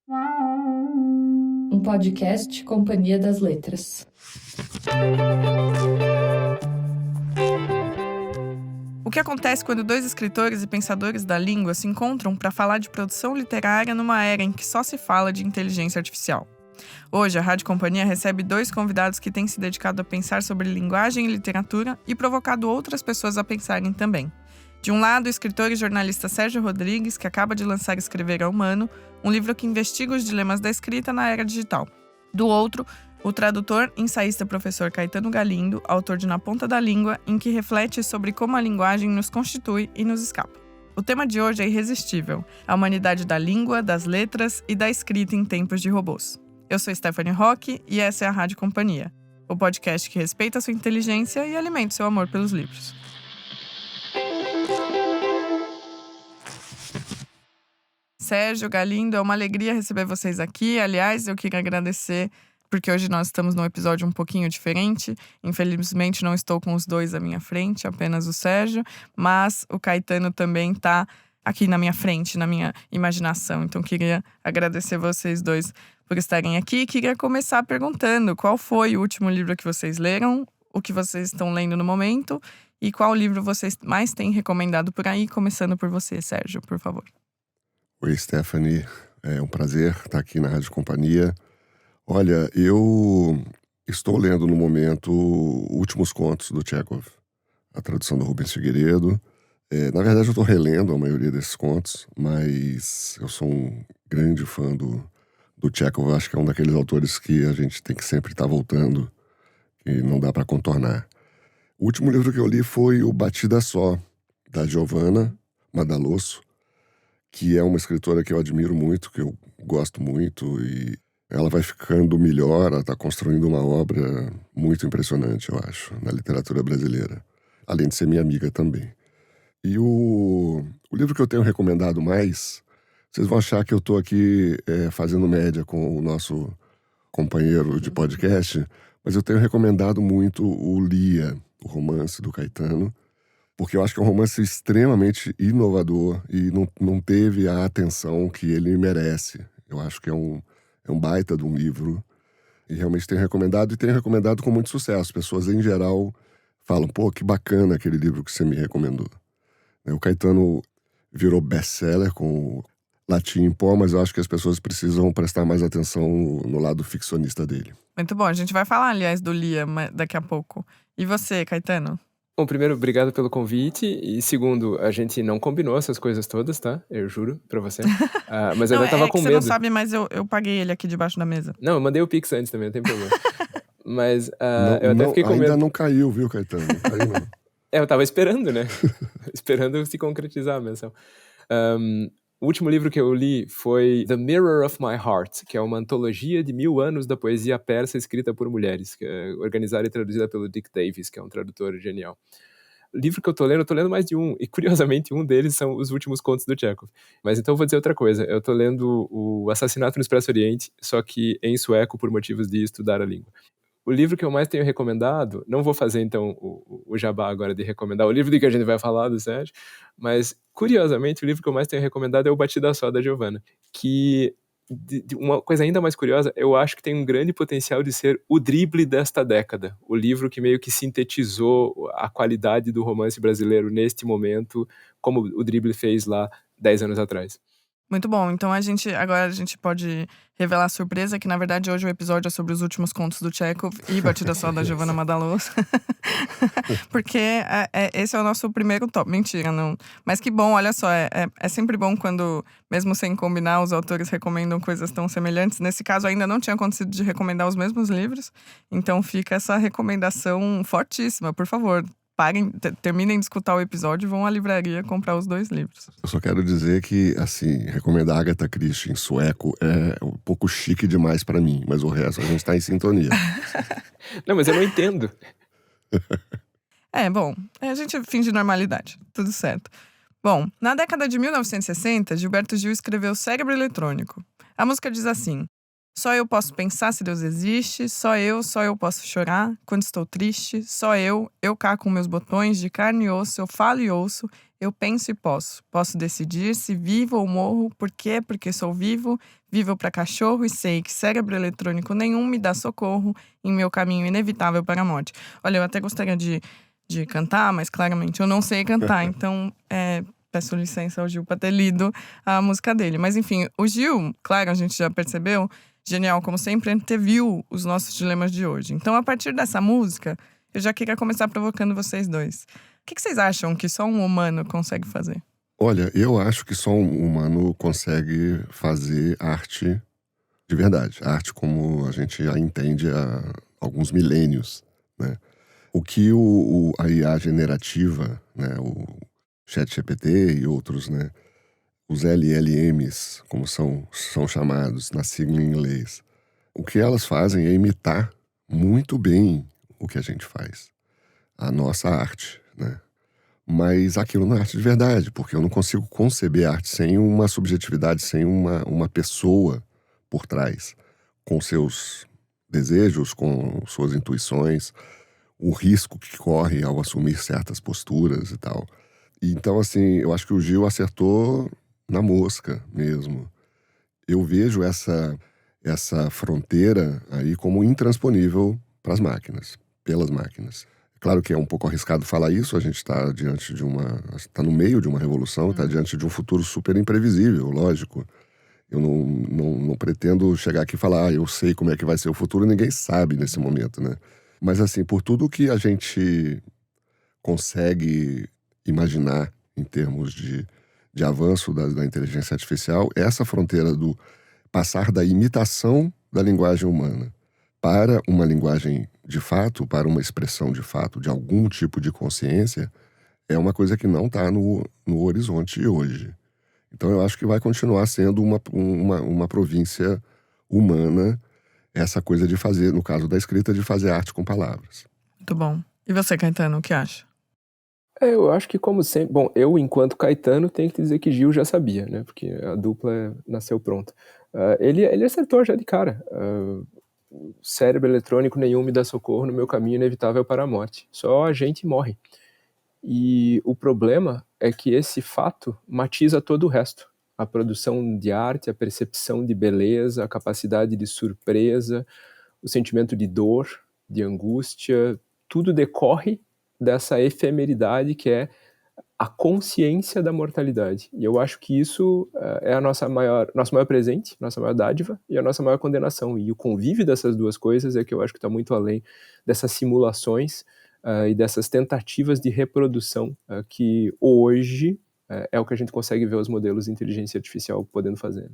Um podcast Companhia das Letras. O que acontece quando dois escritores e pensadores da língua se encontram para falar de produção literária numa era em que só se fala de inteligência artificial? Hoje, a Rádio Companhia recebe dois convidados que têm se dedicado a pensar sobre linguagem e literatura e provocado outras pessoas a pensarem também. De um lado, o escritor e jornalista Sérgio Rodrigues, que acaba de lançar Escrever é Humano, um livro que investiga os dilemas da escrita na era digital. Do outro, o tradutor, ensaísta e professor Caetano Galindo, autor de Na Ponta da Língua, em que reflete sobre como a linguagem nos constitui e nos escapa. O tema de hoje é irresistível: a humanidade da língua, das letras e da escrita em tempos de robôs. Eu sou Stephanie Roque e essa é a Rádio Companhia, o podcast que respeita a sua inteligência e alimenta o seu amor pelos livros. Sérgio, Galindo, é uma alegria receber vocês aqui. Aliás, eu queria agradecer porque hoje nós estamos num episódio um pouquinho diferente. Infelizmente, não estou com os dois à minha frente, apenas o Sérgio. Mas o Caetano também está aqui na minha frente, na minha imaginação. Então, queria agradecer vocês dois por estarem aqui. Queria começar perguntando qual foi o último livro que vocês leram, o que vocês estão lendo no momento e qual livro vocês mais têm recomendado por aí. Começando por você, Sérgio, por favor. Oi, Stephanie. É um prazer estar aqui na Rádio Companhia. Olha, eu estou lendo no momento Últimos Contos do Chekhov, a tradução do Rubens Figueiredo. Na verdade, eu estou relendo a maioria desses contos, mas eu sou um grande fã do Chekhov. Acho que é um daqueles autores que a gente tem que sempre estar voltando e não dá para contornar. O último livro que eu li foi O Batida Só, da Giovanna Madalosso, que é uma escritora que eu admiro muito, que eu gosto muito, e ela vai ficando melhor, ela está construindo uma obra muito impressionante, eu acho, na literatura brasileira, além de ser minha amiga também. E o livro que eu tenho recomendado mais, vocês vão achar que eu estou aqui fazendo média com o nosso companheiro de podcast, mas eu tenho recomendado muito o Lia, o romance do Caetano, porque eu acho que é um romance extremamente inovador e não teve a atenção que ele merece. Eu acho que é um baita de um livro e realmente tenho recomendado com muito sucesso. Pessoas em geral falam, pô, que bacana aquele livro que você me recomendou. O Caetano virou best-seller com Latim em Pó, mas eu acho que as pessoas precisam prestar mais atenção no lado ficcionista dele. Muito bom, a gente vai falar, aliás, do Lia daqui a pouco. E você, Caetano? Bom, primeiro, obrigado pelo convite. E segundo, a gente não combinou essas coisas todas, tá? Eu juro pra você. Mas eu não, ainda tava é com que medo. Você não sabe, mas eu paguei ele aqui debaixo da mesa. Não, eu mandei o Pix antes também, não tem problema. Mas eu até fiquei com medo. Ainda não caiu, viu, Caetano? Não caiu, não. Eu tava esperando, né? Esperando se concretizar a menção. O último livro que eu li foi The Mirror of My Heart, que é uma antologia de 1000 anos da poesia persa escrita por mulheres, que é organizada e traduzida pelo Dick Davis, que é um tradutor genial. O livro que eu tô lendo mais de um, e curiosamente um deles são os últimos contos do Chekhov. Mas então eu vou dizer outra coisa, eu tô lendo o Assassinato no Expresso Oriente, só que em sueco por motivos de estudar a língua. O livro que eu mais tenho recomendado, não vou fazer então o jabá agora de recomendar o livro de que a gente vai falar do Sérgio, mas curiosamente o livro que eu mais tenho recomendado é O Batida Só, da Giovanna, que uma coisa ainda mais curiosa, eu acho que tem um grande potencial de ser o drible desta década, o livro que meio que sintetizou a qualidade do romance brasileiro neste momento, como o drible fez lá 10 anos atrás. Muito bom, então agora a gente pode revelar a surpresa que na verdade hoje o episódio é sobre os últimos contos do Chekhov e Batida Só, da Giovanna Madalosso. Porque esse é o nosso primeiro top. Mentira, não. Mas que bom, olha só, é sempre bom quando, mesmo sem combinar, os autores recomendam coisas tão semelhantes. Nesse caso ainda não tinha acontecido de recomendar os mesmos livros, então fica essa recomendação fortíssima, por favor. Parem, terminem de escutar o episódio e vão à livraria comprar os 2 livros. Eu só quero dizer que, assim, recomendar Agatha Christie em sueco é um pouco chique demais pra mim, mas o resto a gente tá em sintonia. Não, mas eu não entendo. Bom, a gente finge normalidade, tudo certo. Bom, na década de 1960, Gilberto Gil escreveu Cérebro Eletrônico. A música diz assim: só eu posso pensar se Deus existe, só eu posso chorar quando estou triste, só eu cá com meus botões de carne e osso, eu falo e ouço, eu penso e posso. Posso decidir se vivo ou morro. Por quê? Porque sou vivo, vivo para cachorro e sei que cérebro eletrônico nenhum me dá socorro em meu caminho inevitável para a morte. Olha, eu até gostaria de cantar, mas claramente eu não sei cantar, então peço licença ao Gil para ter lido a música dele. Mas enfim, o Gil, claro, a gente já percebeu, genial como sempre, anteviu os nossos dilemas de hoje. Então, a partir dessa música, eu já queria começar provocando vocês dois. O que vocês acham que só um humano consegue fazer? Olha, eu acho que só um humano consegue fazer arte de verdade. Arte como a gente já entende há alguns milênios, né? O que a IA generativa, né, o ChatGPT e outros, né, os LLMs, como são chamados na sigla em inglês, o que elas fazem é imitar muito bem o que a gente faz, a nossa arte, né? Mas aquilo não é arte de verdade, porque eu não consigo conceber arte sem uma subjetividade, sem uma pessoa por trás, com seus desejos, com suas intuições, o risco que corre ao assumir certas posturas e tal. Então, assim, eu acho que o Gil acertou na mosca mesmo. Eu vejo essa fronteira aí como intransponível para as máquinas, pelas máquinas. Claro que é um pouco arriscado falar isso, a gente está diante de está no meio de uma revolução, está diante de um futuro super imprevisível, lógico. Eu não pretendo chegar aqui e falar, eu sei como é que vai ser o futuro, ninguém sabe nesse momento, né? Mas assim, por tudo que a gente consegue imaginar em termos de avanço da inteligência artificial, essa fronteira do passar da imitação da linguagem humana para uma linguagem de fato, para uma expressão de fato, de algum tipo de consciência, é uma coisa que não está no horizonte hoje. Então eu acho que vai continuar sendo uma província humana essa coisa de fazer, no caso da escrita, de fazer arte com palavras. Muito bom. E você, Caetano, o que acha? Eu acho que, como sempre... Bom, eu, enquanto Caetano, tenho que dizer que Gil já sabia, né? Porque a dupla nasceu pronta. Ele acertou já de cara. Cérebro eletrônico nenhum me dá socorro no meu caminho inevitável para a morte. Só a gente morre. E o problema é que esse fato matiza todo o resto. A produção de arte, a percepção de beleza, a capacidade de surpresa, o sentimento de dor, de angústia, tudo decorre dessa efemeridade que é a consciência da mortalidade. E eu acho que isso é nosso maior presente, nossa maior dádiva e a nossa maior condenação. E o convívio dessas duas coisas é que eu acho que está muito além dessas simulações e dessas tentativas de reprodução que hoje é o que a gente consegue ver os modelos de inteligência artificial podendo fazer.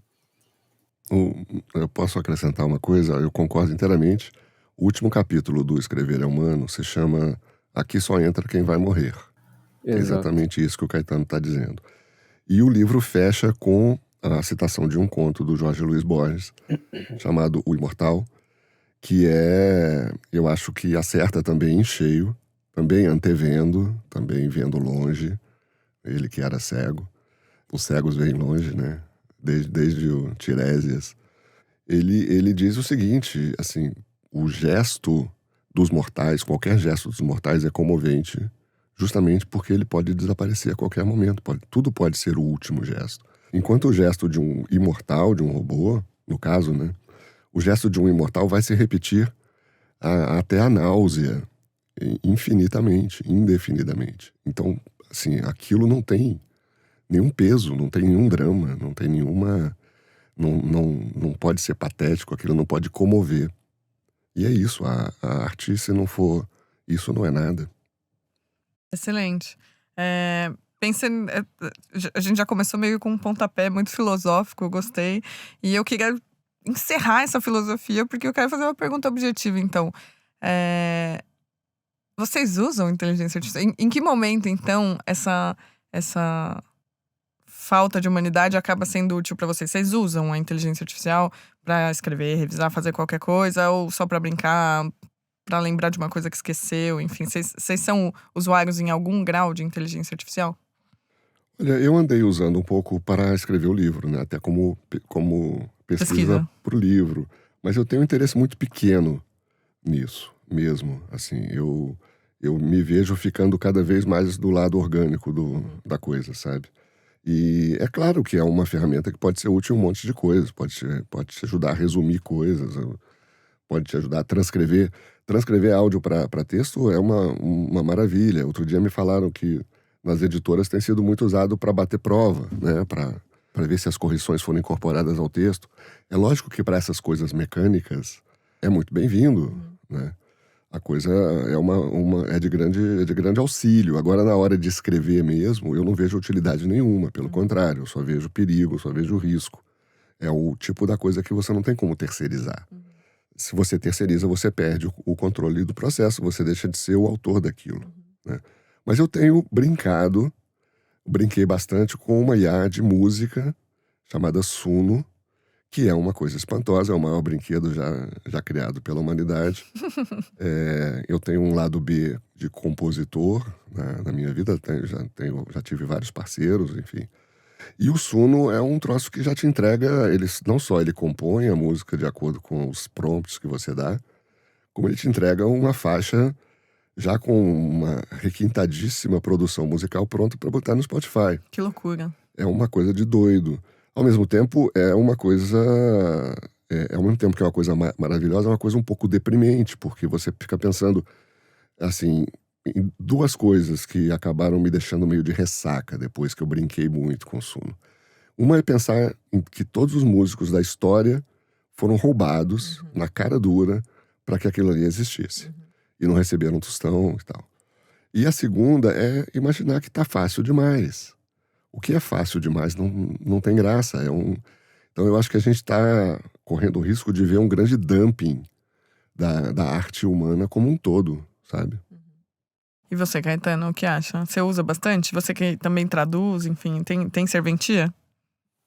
Eu posso acrescentar uma coisa? Eu concordo inteiramente. O último capítulo do Escrever é Humano se chama Aqui Só Entra Quem Vai Morrer. É exatamente isso que o Caetano está dizendo. E o livro fecha com a citação de um conto do Jorge Luiz Borges, chamado O Imortal, que eu acho que acerta também em cheio, também antevendo, também vendo longe, ele que era cego. Os cegos veem longe, né? Desde o Tiresias. Ele diz o seguinte, assim, o gesto dos mortais, qualquer gesto dos mortais é comovente, justamente porque ele pode desaparecer a qualquer momento. Tudo pode ser o último gesto. Enquanto o gesto de um imortal, de um robô, no caso, né? O gesto de um imortal vai se repetir até a náusea, infinitamente, indefinidamente. Então, assim, aquilo não tem nenhum peso, não tem nenhum drama, não tem nenhuma... Não pode ser patético, aquilo não pode comover. E é isso, a arte, se não for... Isso não é nada. Excelente. A gente já começou meio com um pontapé muito filosófico, eu gostei. E eu queria encerrar essa filosofia, porque eu quero fazer uma pergunta objetiva, então. Vocês usam inteligência artificial? Em que momento, então, essa falta de humanidade acaba sendo útil para vocês? Vocês usam a inteligência artificial para escrever, revisar, fazer qualquer coisa? Ou só para brincar, para lembrar de uma coisa que esqueceu? Enfim, vocês são usuários em algum grau de inteligência artificial? Olha, eu andei usando um pouco para escrever o livro, né? Até como pesquisa para o livro. Mas eu tenho um interesse muito pequeno nisso mesmo. Assim, eu Eu me vejo ficando cada vez mais do lado orgânico da coisa, sabe? E é claro que é uma ferramenta que pode ser útil em um monte de coisas. Pode te ajudar a resumir coisas, pode te ajudar a transcrever. Transcrever áudio para texto é uma maravilha. Outro dia me falaram que nas editoras tem sido muito usado para bater prova, né? Para ver se as correções foram incorporadas ao texto. É lógico que para essas coisas mecânicas é muito bem-vindo, né? A coisa é de grande auxílio. Agora, na hora de escrever mesmo, eu não vejo utilidade nenhuma. Pelo contrário, eu só vejo perigo, só vejo risco. É o tipo da coisa que você não tem como terceirizar. Se você terceiriza, você perde o controle do processo, você deixa de ser o autor daquilo, né? Mas eu tenho brinquei bastante com uma IA de música chamada Suno, que é uma coisa espantosa, é o maior brinquedo já criado pela humanidade. Eu tenho um lado B de compositor, né, na minha vida, já tive vários parceiros, enfim. E o Suno é um troço que já te entrega, não só ele compõe a música de acordo com os prompts que você dá, como ele te entrega uma faixa já com uma requintadíssima produção musical pronta para botar no Spotify. Que loucura. É uma coisa de doido. Ao mesmo tempo, é uma coisa... ao mesmo tempo que é uma coisa maravilhosa, é uma coisa um pouco deprimente, porque você fica pensando, assim, em duas coisas que acabaram me deixando meio de ressaca depois que eu brinquei muito com o Suno. Uma é pensar em que todos os músicos da história foram roubados na cara dura para que aquilo ali existisse. E não receberam um tostão e tal. E a segunda é imaginar que tá fácil demais. O que é fácil demais não tem graça. Então eu acho que a gente está correndo o risco de ver um grande dumping da arte humana como um todo, sabe? E você, Caetano, o que acha? Você usa bastante? Você que também traduz, enfim, tem serventia?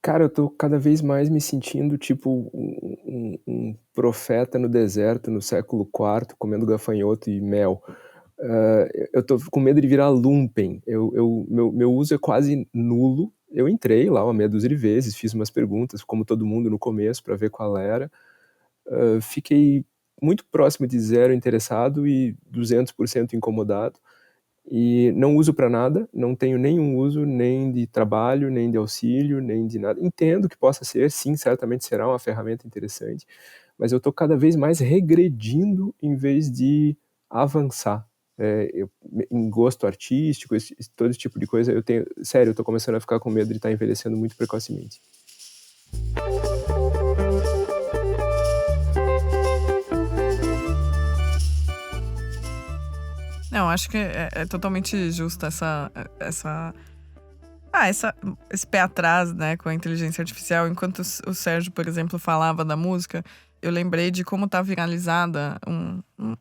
Cara, eu tô cada vez mais me sentindo tipo um profeta no deserto, no século IV, comendo gafanhoto e mel. Eu tô com medo de virar lumpen. Meu uso é quase nulo. Eu entrei lá uma meia dúzia de vezes, fiz umas perguntas, como todo mundo no começo, para ver qual era. Fiquei muito próximo de zero interessado e 200% incomodado. E não uso para nada, não tenho nenhum uso nem de trabalho, nem de auxílio, nem de nada. Entendo que possa ser, sim, certamente será uma ferramenta interessante, mas eu estou cada vez mais regredindo em vez de avançar. Em gosto artístico, todo esse tipo de coisa, eu estou começando a ficar com medo de estar envelhecendo muito precocemente. Não, acho que é totalmente justo esse pé atrás, né, com a inteligência artificial. Enquanto o Sérgio, por exemplo, falava da música, eu lembrei de como tá viralizada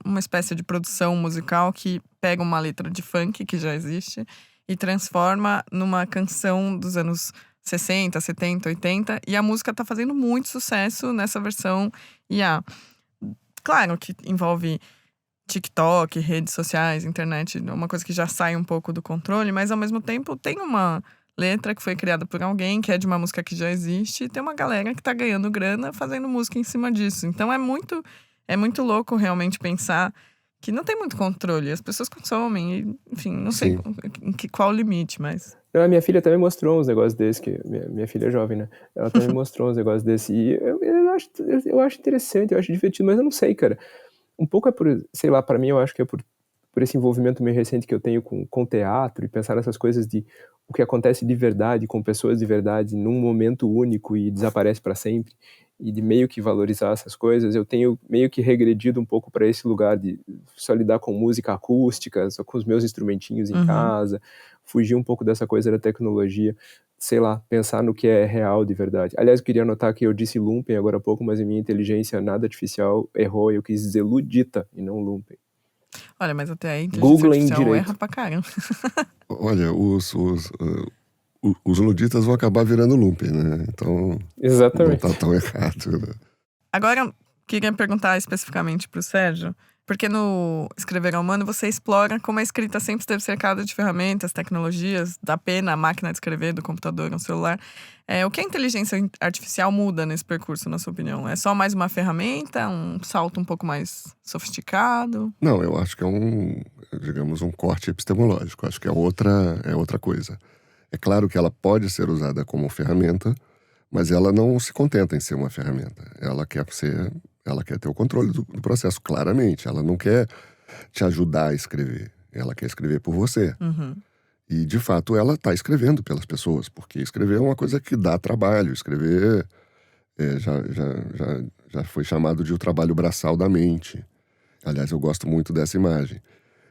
uma espécie de produção musical que pega uma letra de funk que já existe e transforma numa canção dos anos 60, 70, 80, e a música tá fazendo muito sucesso nessa versão IA. Claro que envolve TikTok, redes sociais, internet, uma coisa que já sai um pouco do controle, mas ao mesmo tempo tem uma letra que foi criada por alguém, que é de uma música que já existe, e tem uma galera que tá ganhando grana fazendo música em cima disso. Então é muito louco realmente pensar que não tem muito controle, as pessoas consomem, e, enfim, não sei qual o limite, mas... A minha filha até me mostrou uns negócios desses, que minha filha é jovem, né? Ela até me mostrou uns negócios desses, e eu acho interessante, eu acho divertido, mas eu não sei, cara. Um pouco é por, sei lá, para mim eu acho que é por esse envolvimento meio recente que eu tenho com teatro e pensar nessas coisas de o que acontece de verdade com pessoas de verdade num momento único e desaparece para sempre, e de meio que valorizar essas coisas. Eu tenho meio que regredido um pouco para esse lugar de só lidar com música acústica, só com os meus instrumentinhos em casa, fugir um pouco dessa coisa da tecnologia, sei lá, pensar no que é real de verdade. Aliás, eu queria anotar que eu disse lumpen agora há pouco, mas a minha inteligência nada artificial errou, eu quis dizer ludita e não lumpen. Olha, mas até aí a inteligência Google artificial erra pra caramba. Olha, os luditas vão acabar virando lumpen, né? Então exatamente. Não tá tão errado, né? Agora, queria perguntar especificamente pro Sérgio, Porque no Escrever ao Humano você explora como a escrita sempre esteve cercada de ferramentas, tecnologias, da pena, a máquina de escrever, do computador, no celular. O que a inteligência artificial muda nesse percurso, na sua opinião? É só mais uma ferramenta, um salto um pouco mais sofisticado? Não, eu acho que é digamos, um corte epistemológico. Acho que é outra coisa. É claro que ela pode ser usada como ferramenta, mas ela não se contenta em ser uma ferramenta. Ela quer ter o controle do processo, claramente. Ela não quer te ajudar a escrever. Ela quer escrever por você. Uhum. E, de fato, ela está escrevendo pelas pessoas, porque escrever é uma coisa que dá trabalho. Escrever já foi chamado de o trabalho braçal da mente. Aliás, eu gosto muito dessa imagem.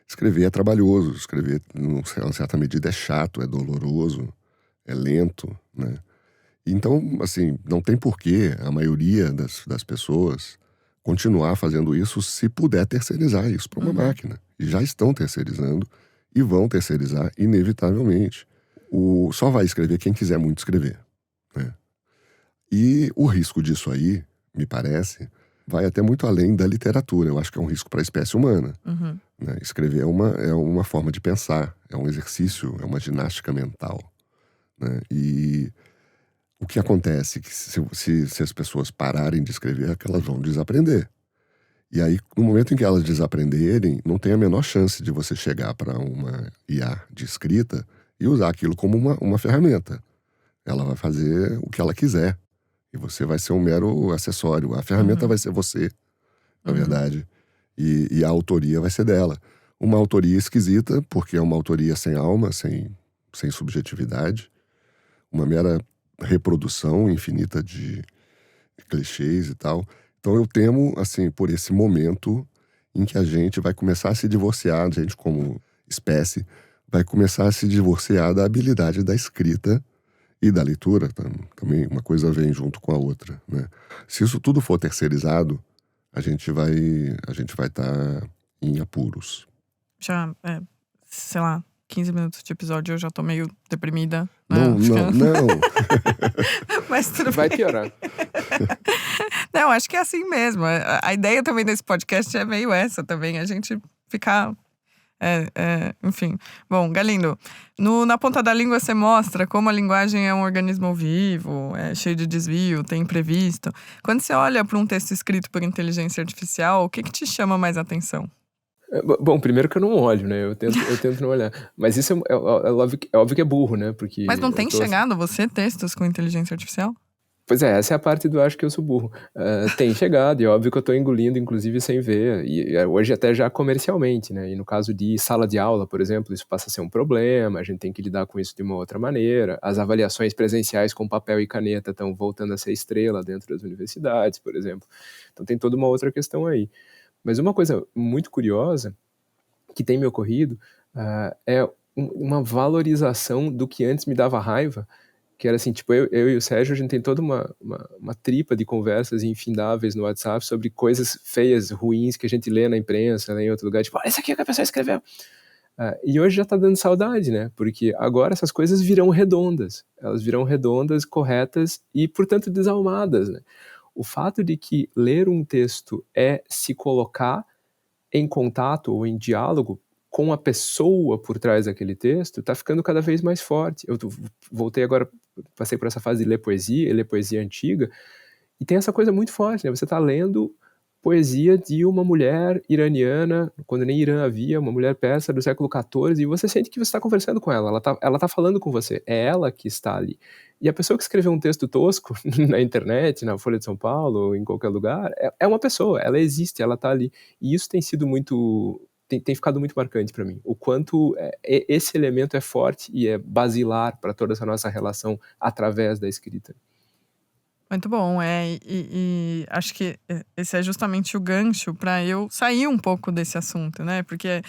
Escrever é trabalhoso, escrever, em certa medida, é chato, é doloroso, é lento, né? Então, assim, não tem porquê a maioria das pessoas continuar fazendo isso se puder terceirizar isso para uma máquina. E já estão terceirizando e vão terceirizar inevitavelmente. Só vai escrever quem quiser muito escrever, né? E o risco disso aí, me parece, vai até muito além da literatura. Eu acho que é um risco para a espécie humana. Uhum. Né? Escrever é uma forma de pensar, é um exercício, é uma ginástica mental. Né? E o que acontece é que se as pessoas pararem de escrever, é que elas vão desaprender. E aí, no momento em que elas desaprenderem, não tem a menor chance de você chegar para uma IA de escrita e usar aquilo como uma ferramenta. Ela vai fazer o que ela quiser. E você vai ser um mero acessório. A ferramenta vai ser você, na verdade. E a autoria vai ser dela. Uma autoria esquisita, porque é uma autoria sem alma, sem subjetividade. Uma mera reprodução infinita de clichês e tal. Então eu temo, assim, por esse momento em que a gente vai começar a se divorciar, a gente como espécie, vai começar a se divorciar da habilidade da escrita e da leitura. Também uma coisa vem junto com a outra, né? Se isso tudo for terceirizado, a gente vai estar em apuros. Já, sei lá, 15 minutos de episódio eu já tô meio deprimida. Não. Mas tudo Vai bem. piorar. Não, acho que é assim mesmo. A ideia também desse podcast é meio essa também, a gente ficar... enfim. Bom, Galindo, na ponta da língua você mostra como a linguagem é um organismo vivo, é cheio de desvio, tem imprevisto. Quando você olha para um texto escrito por inteligência artificial, o que te chama mais atenção? Bom, primeiro que eu não olho, né? Eu tento não olhar. Mas isso é óbvio que é burro, né? Porque Mas não tem chegado a você textos com inteligência artificial? Pois é, essa é a parte do acho que eu sou burro. Tem chegado, e é óbvio que eu tô engolindo, inclusive, sem ver. E hoje até já comercialmente, né? E no caso de sala de aula, por exemplo, isso passa a ser um problema, a gente tem que lidar com isso de uma outra maneira. As avaliações presenciais com papel e caneta estão voltando a ser estrela dentro das universidades, por exemplo. Então tem toda uma outra questão aí. Mas uma coisa muito curiosa que tem me ocorrido é uma valorização do que antes me dava raiva, que era assim, tipo, eu e o Sérgio, a gente tem toda uma tripa de conversas infindáveis no WhatsApp sobre coisas feias, ruins que a gente lê na imprensa, né, em outro lugar, tipo, olha isso aqui que a pessoa escreveu. E hoje já tá dando saudade, né, porque agora essas coisas virão redondas, elas virão redondas, corretas e, portanto, desalmadas, né. O fato de que ler um texto é se colocar em contato ou em diálogo com a pessoa por trás daquele texto, está ficando cada vez mais forte. Eu voltei agora, passei por essa fase de ler poesia antiga, e tem essa coisa muito forte, né? Você está lendo poesia de uma mulher iraniana, quando nem Irã havia, uma mulher persa do século XIV, e você sente que você está conversando com ela tá falando com você, é ela que está ali. E a pessoa que escreveu um texto tosco na internet, na Folha de São Paulo, ou em qualquer lugar, é uma pessoa, ela existe, ela está ali. E isso tem sido tem ficado muito marcante para mim. O quanto esse elemento é forte e é basilar para toda essa nossa relação através da escrita. Muito bom, e acho que esse é justamente o gancho para eu sair um pouco desse assunto, né? Porque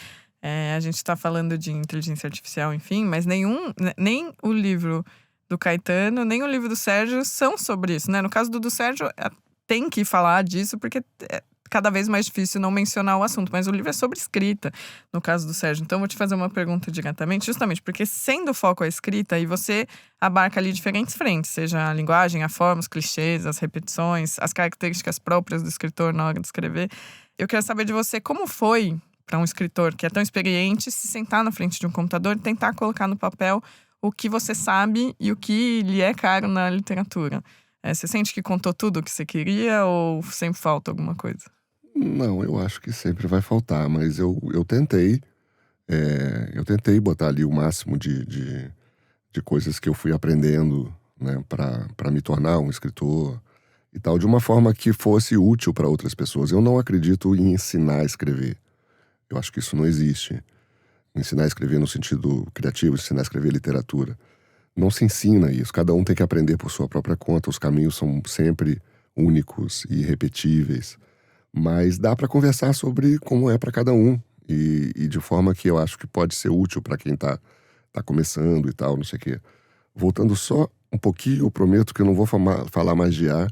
a gente está falando de inteligência artificial, enfim, mas nem o livro do Caetano, nem o livro do Sérgio são sobre isso, né? No caso do Sérgio, tem que falar disso, porque é cada vez mais difícil não mencionar o assunto, mas o livro é sobre escrita, no caso do Sérgio. Então, eu vou te fazer uma pergunta diretamente, justamente porque sendo o foco a escrita, e você abarca ali diferentes frentes, seja a linguagem, a forma, os clichês, as repetições, as características próprias do escritor na hora de escrever. Eu queria saber de você como foi para um escritor que é tão experiente se sentar na frente de um computador e tentar colocar no papel o que você sabe e o que lhe é caro na literatura. Você sente que contou tudo o que você queria ou sempre falta alguma coisa? Não, eu acho que sempre vai faltar, mas eu tentei. Eu tentei botar ali o máximo de coisas que eu fui aprendendo, né, para me tornar um escritor e tal, de uma forma que fosse útil para outras pessoas. Eu não acredito em ensinar a escrever. Eu acho que isso não existe. Ensinar a escrever no sentido criativo, ensinar a escrever literatura. Não se ensina isso. Cada um tem que aprender por sua própria conta. Os caminhos são sempre únicos e irrepetíveis. Mas dá para conversar sobre como é para cada um. E de forma que eu acho que pode ser útil para quem tá começando e tal, não sei o quê. Voltando só um pouquinho, eu prometo que eu não vou falar mais de IA.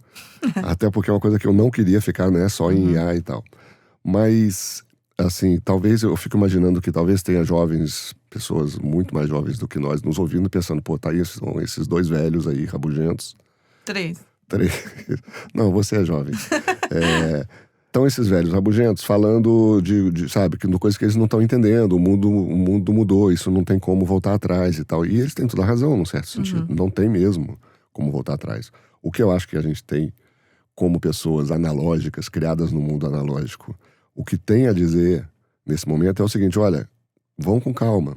Até porque é uma coisa que eu não queria ficar, né, só em IA e tal. Mas, assim, talvez eu fico imaginando que talvez tenha jovens, pessoas muito mais jovens do que nós, nos ouvindo, pensando, pô, tá aí esses dois velhos aí, rabugentos. Três. Não, você é jovem. Então, esses velhos rabugentos falando sabe, de coisas que eles não estão entendendo. O mundo mudou, isso não tem como voltar atrás e tal. E eles têm toda a razão, num certo sentido. Não tem mesmo como voltar atrás. O que eu acho que a gente tem como pessoas analógicas, criadas no mundo analógico, o que tem a dizer nesse momento é o seguinte: olha, vão com calma,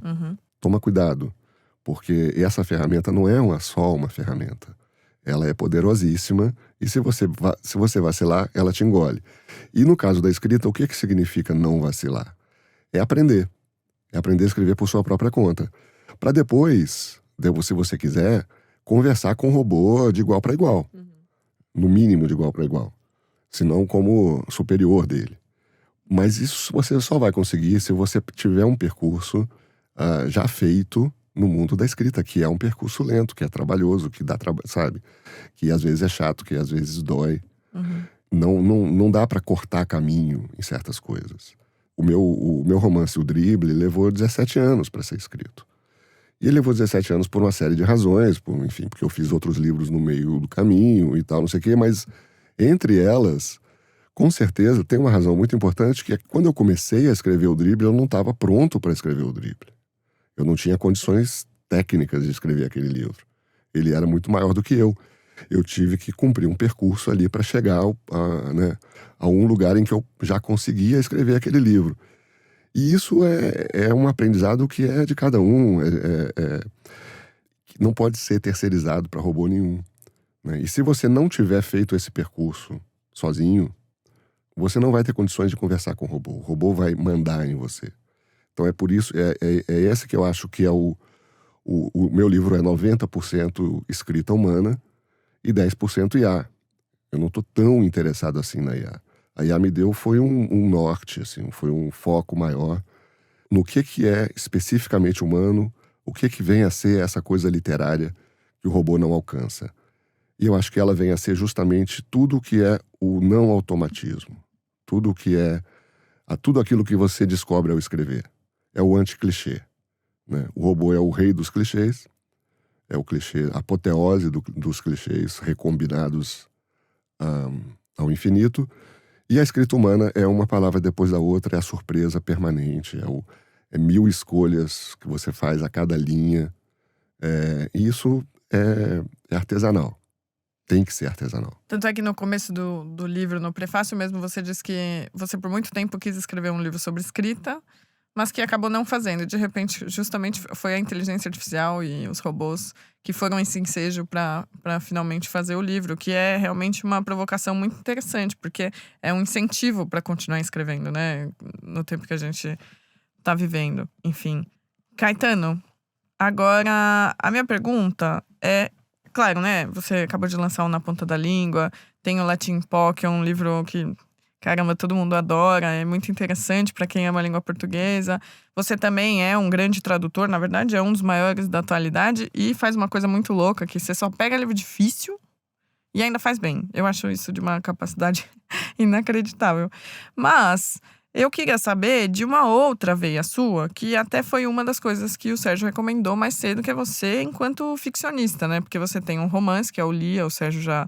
toma cuidado, porque essa ferramenta não é só uma ferramenta. Ela é poderosíssima e se você vacilar, ela te engole. E no caso da escrita, o que significa não vacilar? É aprender. É aprender a escrever por sua própria conta. Para depois, se você quiser, conversar com o robô de igual para igual. No mínimo de igual para igual. Se não como superior dele. Mas isso você só vai conseguir se você tiver um percurso já feito no mundo da escrita, que é um percurso lento, que é trabalhoso, que dá trabalho, sabe? Que às vezes é chato, que às vezes dói. Não dá para cortar caminho em certas coisas. O meu romance, O Drible, levou 17 anos para ser escrito. E ele levou 17 anos por uma série de razões, enfim, porque eu fiz outros livros no meio do caminho e tal, não sei o quê, mas entre elas, com certeza, tem uma razão muito importante, que é que quando eu comecei a escrever O Drible, eu não estava pronto para escrever O Drible. Eu não tinha condições técnicas de escrever aquele livro. Ele era muito maior do que eu. Eu tive que cumprir um percurso ali para chegar a um lugar em que eu já conseguia escrever aquele livro. E isso é um aprendizado que é de cada um. Que não pode ser terceirizado para robô nenhum. Né? E se você não tiver feito esse percurso sozinho, você não vai ter condições de conversar com o robô. O robô vai mandar em você. Então é por isso, esse que eu acho que é o meu livro é 90% escrita humana e 10% IA. Eu não estou tão interessado assim na IA. A IA me deu foi um norte, assim, foi um foco maior no que é especificamente humano, o que vem a ser essa coisa literária que o robô não alcança. E eu acho que ela vem a ser justamente tudo o que é o não automatismo. Tudo aquilo que você descobre ao escrever. É o anti-clichê. Né? O robô é o rei dos clichês, é o clichê, a apoteose dos clichês recombinados ao infinito. E a escrita humana é uma palavra depois da outra, é a surpresa permanente, é 1000 escolhas que você faz a cada linha. E isso é artesanal. Tem que ser artesanal. Tanto é que no começo do livro, no prefácio mesmo, você diz que você por muito tempo quis escrever um livro sobre escrita, mas que acabou não fazendo. De repente, justamente, foi a inteligência artificial e os robôs que foram esse ensejo para finalmente fazer o livro, que é realmente uma provocação muito interessante, porque é um incentivo para continuar escrevendo, né? No tempo que a gente tá vivendo. Enfim. Caetano, agora a minha pergunta é... Claro, né? Você acabou de lançar o Na Ponta da Língua, tem o Latim Pó, que é um livro que... Caramba, todo mundo adora, é muito interessante para quem ama a língua portuguesa. Você também é um grande tradutor, na verdade, é um dos maiores da atualidade e faz uma coisa muito louca, que você só pega livro difícil e ainda faz bem. Eu acho isso de uma capacidade inacreditável. Mas eu queria saber de uma outra veia sua, que até foi uma das coisas que o Sérgio recomendou mais cedo, que é você enquanto ficcionista, né? Porque você tem um romance, que é o Lia, o Sérgio já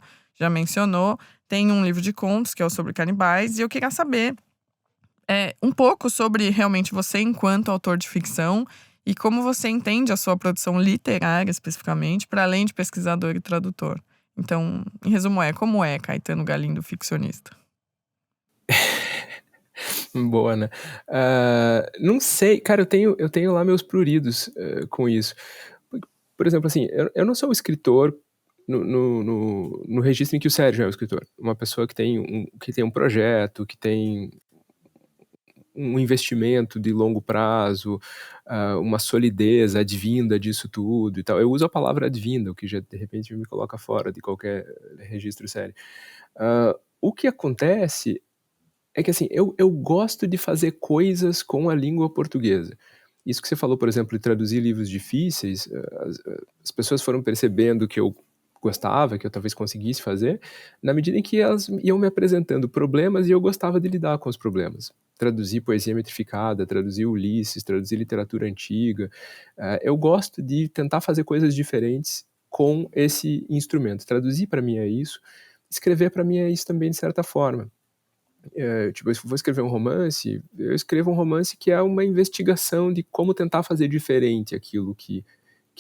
mencionou. Tem um livro de contos, que é o Sobre Canibais. E eu queria saber um pouco sobre realmente você enquanto autor de ficção e como você entende a sua produção literária especificamente, para além de pesquisador e tradutor. Então, em resumo, como é Caetano Galindo ficcionista? Boa, né? Não sei, cara, eu tenho lá meus pruridos com isso. Por exemplo, assim, eu não sou um escritor no registro em que o Sérgio é o escritor. Uma pessoa que tem um projeto, que tem um investimento de longo prazo, uma solidez advinda disso tudo e tal. Eu uso a palavra advinda, o que já de repente me coloca fora de qualquer registro sério. O que acontece é que, assim, eu gosto de fazer coisas com a língua portuguesa. Isso que você falou, por exemplo, de traduzir livros difíceis, as pessoas foram percebendo que eu gostava, que eu talvez conseguisse fazer, na medida em que elas iam me apresentando problemas e eu gostava de lidar com os problemas. Traduzir poesia metrificada, traduzir Ulisses, traduzir literatura antiga. Eu gosto de tentar fazer coisas diferentes com esse instrumento. Traduzir para mim é isso, escrever para mim é isso também, de certa forma. Tipo, se eu vou escrever um romance, eu escrevo um romance que é uma investigação de como tentar fazer diferente aquilo que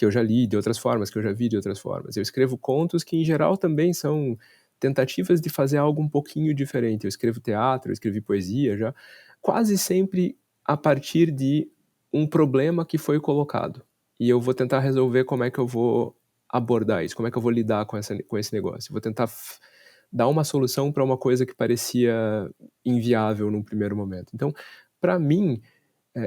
eu já li de outras formas, que eu já vi de outras formas. Eu escrevo contos que, em geral, também são tentativas de fazer algo um pouquinho diferente. Eu escrevo teatro, eu escrevi poesia já, quase sempre a partir de um problema que foi colocado. E eu vou tentar resolver como é que eu vou abordar isso, como é que eu vou lidar com esse negócio. Eu vou tentar dar uma solução para uma coisa que parecia inviável num primeiro momento. Então, para mim,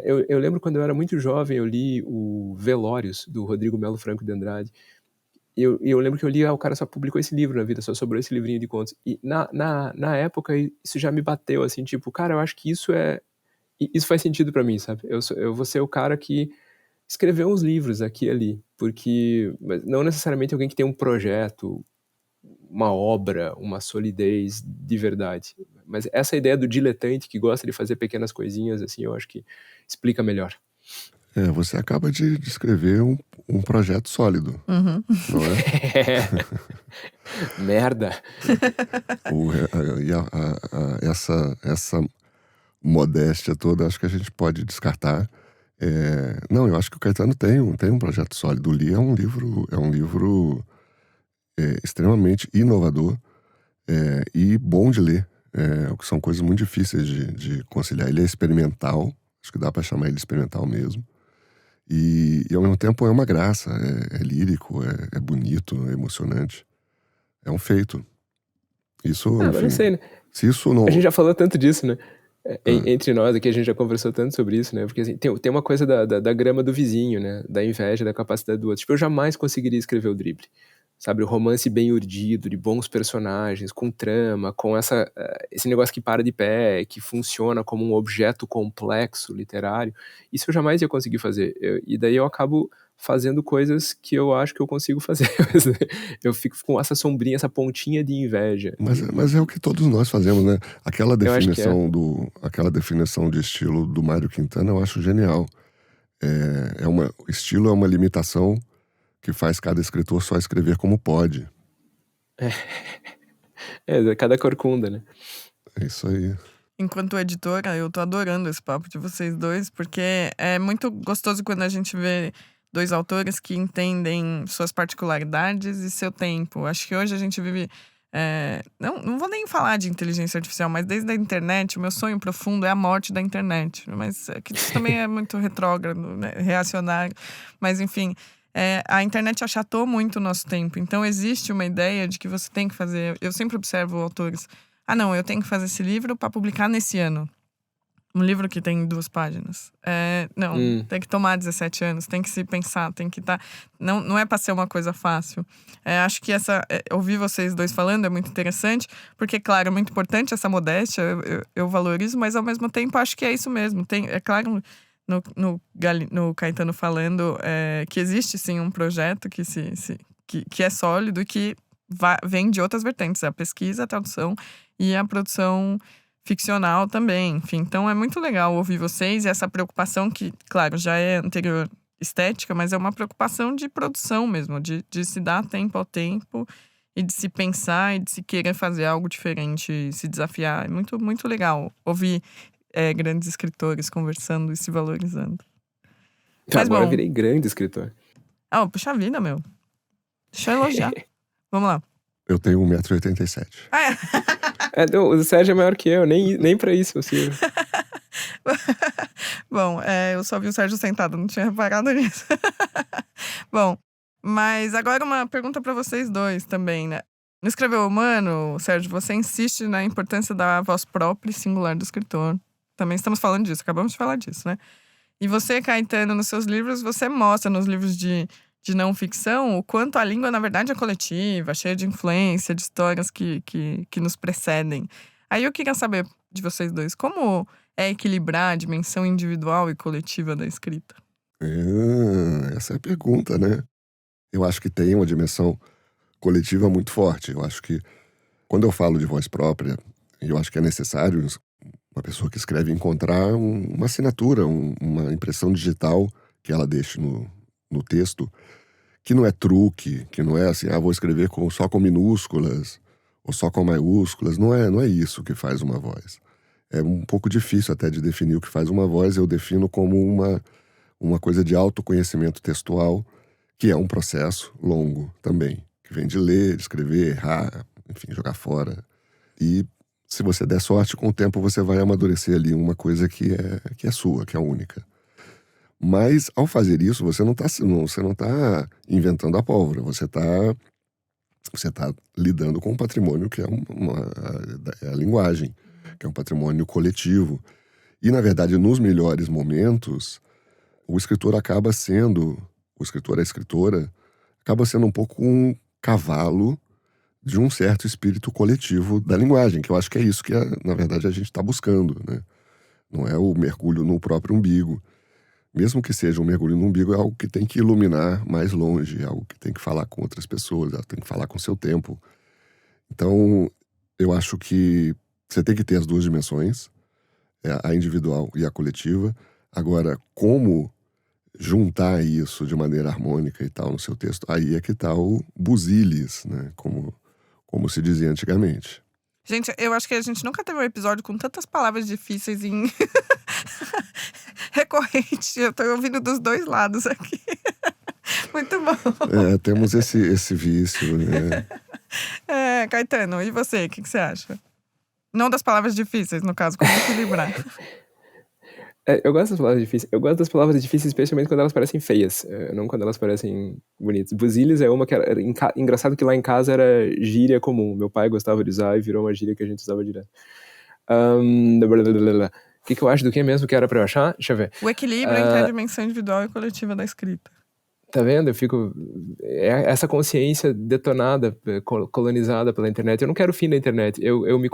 eu lembro quando eu era muito jovem, eu li o Velórios, do Rodrigo Melo Franco de Andrade. E eu lembro que eu li, o cara só publicou esse livro na vida, só sobrou esse livrinho de contos. E na época, isso já me bateu, assim, tipo, cara, eu acho que isso faz sentido para mim, sabe? Eu vou ser o cara que escreveu uns livros aqui e ali, porque mas não necessariamente alguém que tem um projeto, uma obra, uma solidez de verdade. Mas essa ideia do diletante que gosta de fazer pequenas coisinhas, assim, eu acho que explica melhor. Você acaba de descrever um projeto sólido, Uhum. não é? Merda! Essa modéstia toda, acho que a gente pode descartar. Não, eu acho que o Caetano tem um projeto sólido. O Li é um livro extremamente inovador e bom de ler. Que são coisas muito difíceis de conciliar. Ele é experimental, acho que dá para chamar ele de experimental mesmo. E ao mesmo tempo é uma graça, é lírico, é bonito, é emocionante. É um feito. Isso, mas enfim, não sei, né? se isso não... A gente já falou tanto disso, né? Entre nós aqui, a gente já conversou tanto sobre isso, né? Porque assim, tem uma coisa da grama do vizinho, né? Da inveja, da capacidade do outro. Tipo, eu jamais conseguiria escrever o Drible. Sabe, o romance bem urdido, de bons personagens, com trama, com esse negócio que para de pé, que funciona como um objeto complexo literário. Isso eu jamais ia conseguir fazer. E daí eu acabo fazendo coisas que eu acho que eu consigo fazer. Eu fico com essa sombrinha, essa pontinha de inveja. Mas é o que todos nós fazemos, né? Aquela Eu acho que aquela definição de estilo do Mário Quintana eu acho genial. Estilo é uma limitação que faz cada escritor só escrever como pode. Cada corcunda, né? É isso aí. Enquanto editora, eu tô adorando esse papo de vocês dois, porque é muito gostoso quando a gente vê dois autores que entendem suas particularidades e seu tempo. Acho que hoje a gente vive... não vou nem falar de inteligência artificial, mas desde a internet, o meu sonho profundo é a morte da internet. Mas que isso também é muito retrógrado, né? Reacionário. Mas, enfim... a internet achatou muito o nosso tempo. Então, existe uma ideia de que você tem que fazer... Eu sempre observo autores... não, eu tenho que fazer esse livro para publicar nesse ano. Um livro que tem 2 páginas. Tem que tomar 17 anos. Tem que se pensar, tem que estar... Não é para ser uma coisa fácil. Acho que ouvir vocês dois falando é muito interessante. Porque, claro, é muito importante essa modéstia. Eu valorizo, mas ao mesmo tempo acho que é isso mesmo. É claro... No Caetano falando que existe sim um projeto que é sólido e que vem de outras vertentes, a pesquisa, a tradução e a produção ficcional também, enfim. Então é muito legal ouvir vocês e essa preocupação que, claro, já é anterior estética, mas é uma preocupação de produção mesmo, de se dar tempo ao tempo e de se pensar e de se querer fazer algo diferente, se desafiar. É muito, muito legal ouvir grandes escritores conversando e se valorizando. Tá, Mas agora eu bom. virei grande escritor. Puxa vida, meu. Deixa eu elogiar. Vamos lá. Eu tenho 1,87 m. Não, o Sérgio é maior que eu, nem pra isso eu sirvo. Bom, eu só vi o Sérgio sentado, não tinha reparado nisso. Bom, mas agora uma pergunta pra vocês dois também, né? No Escrever Humano, Sérgio, você insiste na importância da voz própria e singular do escritor. Também estamos falando disso, acabamos de falar disso, né? E você, Caetano, nos seus livros, você mostra nos livros de não ficção o quanto a língua, na verdade, é coletiva, cheia de influência, de histórias que nos precedem. Aí eu queria saber de vocês dois, como é equilibrar a dimensão individual e coletiva da escrita? Essa é a pergunta, né? Eu acho que tem uma dimensão coletiva muito forte. Eu acho que, quando eu falo de voz própria, eu acho que é necessário uma pessoa que escreve encontrar uma assinatura, uma impressão digital que ela deixe no texto, que não é truque, que não é assim, vou escrever só com minúsculas ou só com maiúsculas. Não é isso que faz uma voz. É um pouco difícil até de definir o que faz uma voz. Eu defino como uma coisa de autoconhecimento textual, que é um processo longo também, que vem de ler, de escrever, errar, enfim, jogar fora. E se você der sorte, com o tempo você vai amadurecer ali uma coisa que é sua, que é única. Mas, ao fazer isso, você não tá inventando a pólvora. Você tá lidando com um patrimônio que é a linguagem, que é um patrimônio coletivo. E, na verdade, nos melhores momentos, o escritor, a escritora, acaba sendo um pouco um cavalo de um certo espírito coletivo da linguagem, que eu acho que é isso que, na verdade, a gente está buscando, né? Não é o mergulho no próprio umbigo. Mesmo que seja um mergulho no umbigo, é algo que tem que iluminar mais longe, é algo que tem que falar com outras pessoas, tem que falar com o seu tempo. Então, eu acho que você tem que ter as duas dimensões, a individual e a coletiva. Agora, como juntar isso de maneira harmônica e tal no seu texto, aí é que tá o busilis, né? Como se dizia antigamente. Gente, eu acho que a gente nunca teve um episódio com tantas palavras difíceis em recorrente. Eu tô ouvindo dos dois lados aqui. Muito bom. Temos esse vício, né? Caetano, e você? O que você acha? Não das palavras difíceis, no caso, como equilibrar. Eu gosto das palavras difíceis. Eu gosto das palavras difíceis, especialmente quando elas parecem feias, não quando elas parecem bonitas. Busilis é uma que era engraçado, que lá em casa era gíria comum. Meu pai gostava de usar e virou uma gíria que a gente usava direto. O que eu acho do que mesmo que era pra eu achar? Deixa eu ver. O equilíbrio entre a dimensão individual e coletiva da escrita. Tá vendo? Eu fico... essa consciência detonada, colonizada pela internet. Eu não quero o fim da internet. Eu me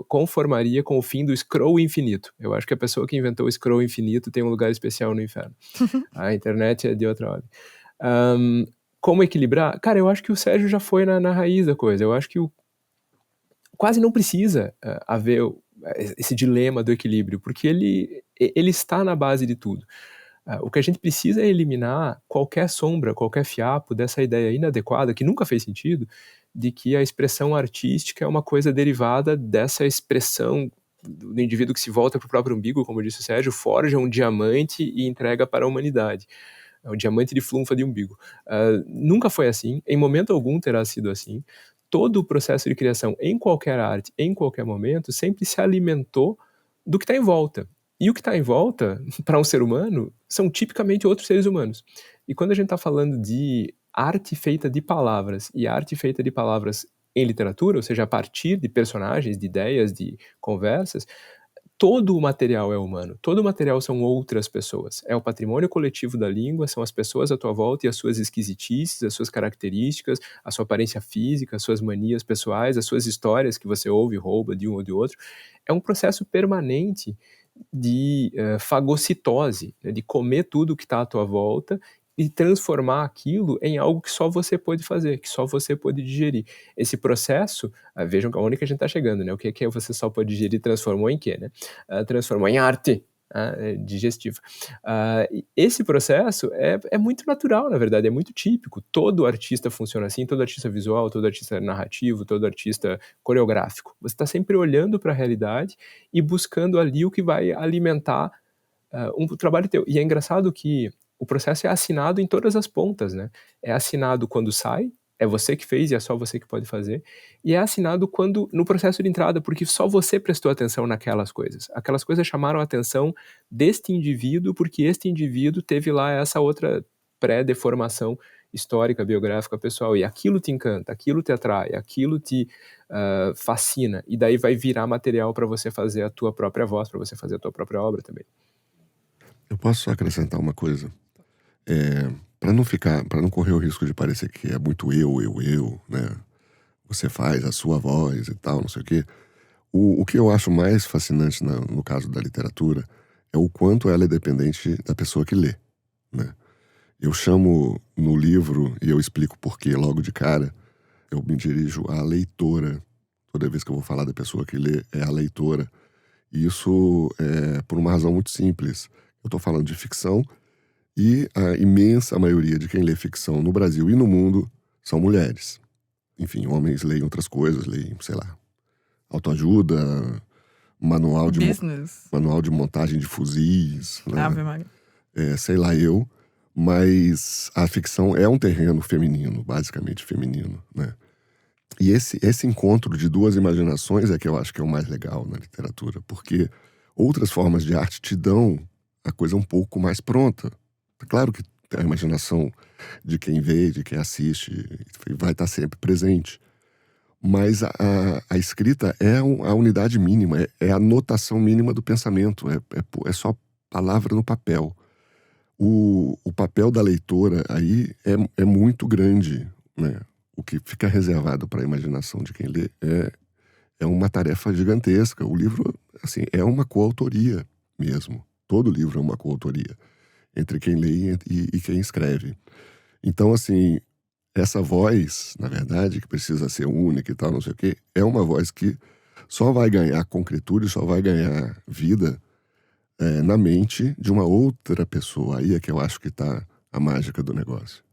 conformaria com o fim do scroll infinito. Eu acho que a pessoa que inventou o scroll infinito tem um lugar especial no inferno. A internet é de outra ordem. Como equilibrar? Cara, eu acho que o Sérgio já foi na raiz da coisa. Eu acho que quase não precisa haver esse dilema do equilíbrio, porque ele está na base de tudo. O que a gente precisa é eliminar qualquer sombra, qualquer fiapo dessa ideia inadequada, que nunca fez sentido, de que a expressão artística é uma coisa derivada dessa expressão do indivíduo que se volta para o próprio umbigo, como disse o Sérgio, forja um diamante e entrega para a humanidade. É um diamante de flunfa de umbigo. Nunca foi assim, em momento algum terá sido assim. Todo o processo de criação em qualquer arte, em qualquer momento, sempre se alimentou do que está em volta. E o que está em volta, para um ser humano, são tipicamente outros seres humanos. E quando a gente está falando de arte feita de palavras, e arte feita de palavras em literatura, ou seja, a partir de personagens, de ideias, de conversas, todo o material é humano, todo o material são outras pessoas. É o patrimônio coletivo da língua, são as pessoas à tua volta e as suas esquisitices, as suas características, a sua aparência física, as suas manias pessoais, as suas histórias que você ouve e rouba de um ou de outro. É um processo permanente de fagocitose, né, de comer tudo que está à tua volta e transformar aquilo em algo que só você pode fazer, que só você pode digerir. Esse processo, vejam onde que a gente está chegando, né? O que é você só pode digerir, transformou em quê, né? Transformou em arte. digestiva. E esse processo é muito natural, na verdade, é muito típico. Todo artista funciona assim, todo artista visual, todo artista narrativo, todo artista coreográfico. Você está sempre olhando para a realidade e buscando ali o que vai alimentar um trabalho teu. E é engraçado que o processo é assinado em todas as pontas, né? É assinado quando sai, é você que fez e é só você que pode fazer, e é assinado no processo de entrada, porque só você prestou atenção naquelas coisas. Aquelas coisas chamaram a atenção deste indivíduo, porque este indivíduo teve lá essa outra pré-deformação histórica, biográfica, pessoal, e aquilo te encanta, aquilo te atrai, aquilo te fascina, e daí vai virar material para você fazer a tua própria voz, para você fazer a tua própria obra também. Eu posso só acrescentar uma coisa? Para não correr o risco de parecer que é muito eu, né? Você faz a sua voz e tal, não sei o quê. O que eu acho mais fascinante no caso da literatura é o quanto ela é dependente da pessoa que lê, né? Eu chamo no livro, e eu explico por quê logo de cara, eu me dirijo à leitora. Toda vez que eu vou falar da pessoa que lê, é a leitora. E isso é por uma razão muito simples. Eu estou falando de ficção, e a imensa maioria de quem lê ficção no Brasil e no mundo são mulheres. Enfim, homens leem outras coisas, leem, sei lá, autoajuda, manual de montagem de fuzis, né? Ave Maria. Sei lá eu, mas a ficção é um terreno feminino, basicamente feminino, né? E esse encontro de duas imaginações é que eu acho que é o mais legal na literatura, porque outras formas de arte te dão a coisa um pouco mais pronta. Claro que a imaginação de quem vê, de quem assiste, vai estar sempre presente. Mas a escrita é a unidade mínima, é a notação mínima do pensamento, é só palavra no papel. O papel da leitora aí é muito grande, né? O que fica reservado para a imaginação de quem lê é uma tarefa gigantesca. O livro, assim, é uma coautoria mesmo. Todo livro é uma coautoria entre quem lê e quem escreve. Então, assim, essa voz, na verdade, que precisa ser única e tal, não sei o quê, é uma voz que só vai ganhar concretude, só vai ganhar vida na mente de uma outra pessoa. Aí é que eu acho que está a mágica do negócio.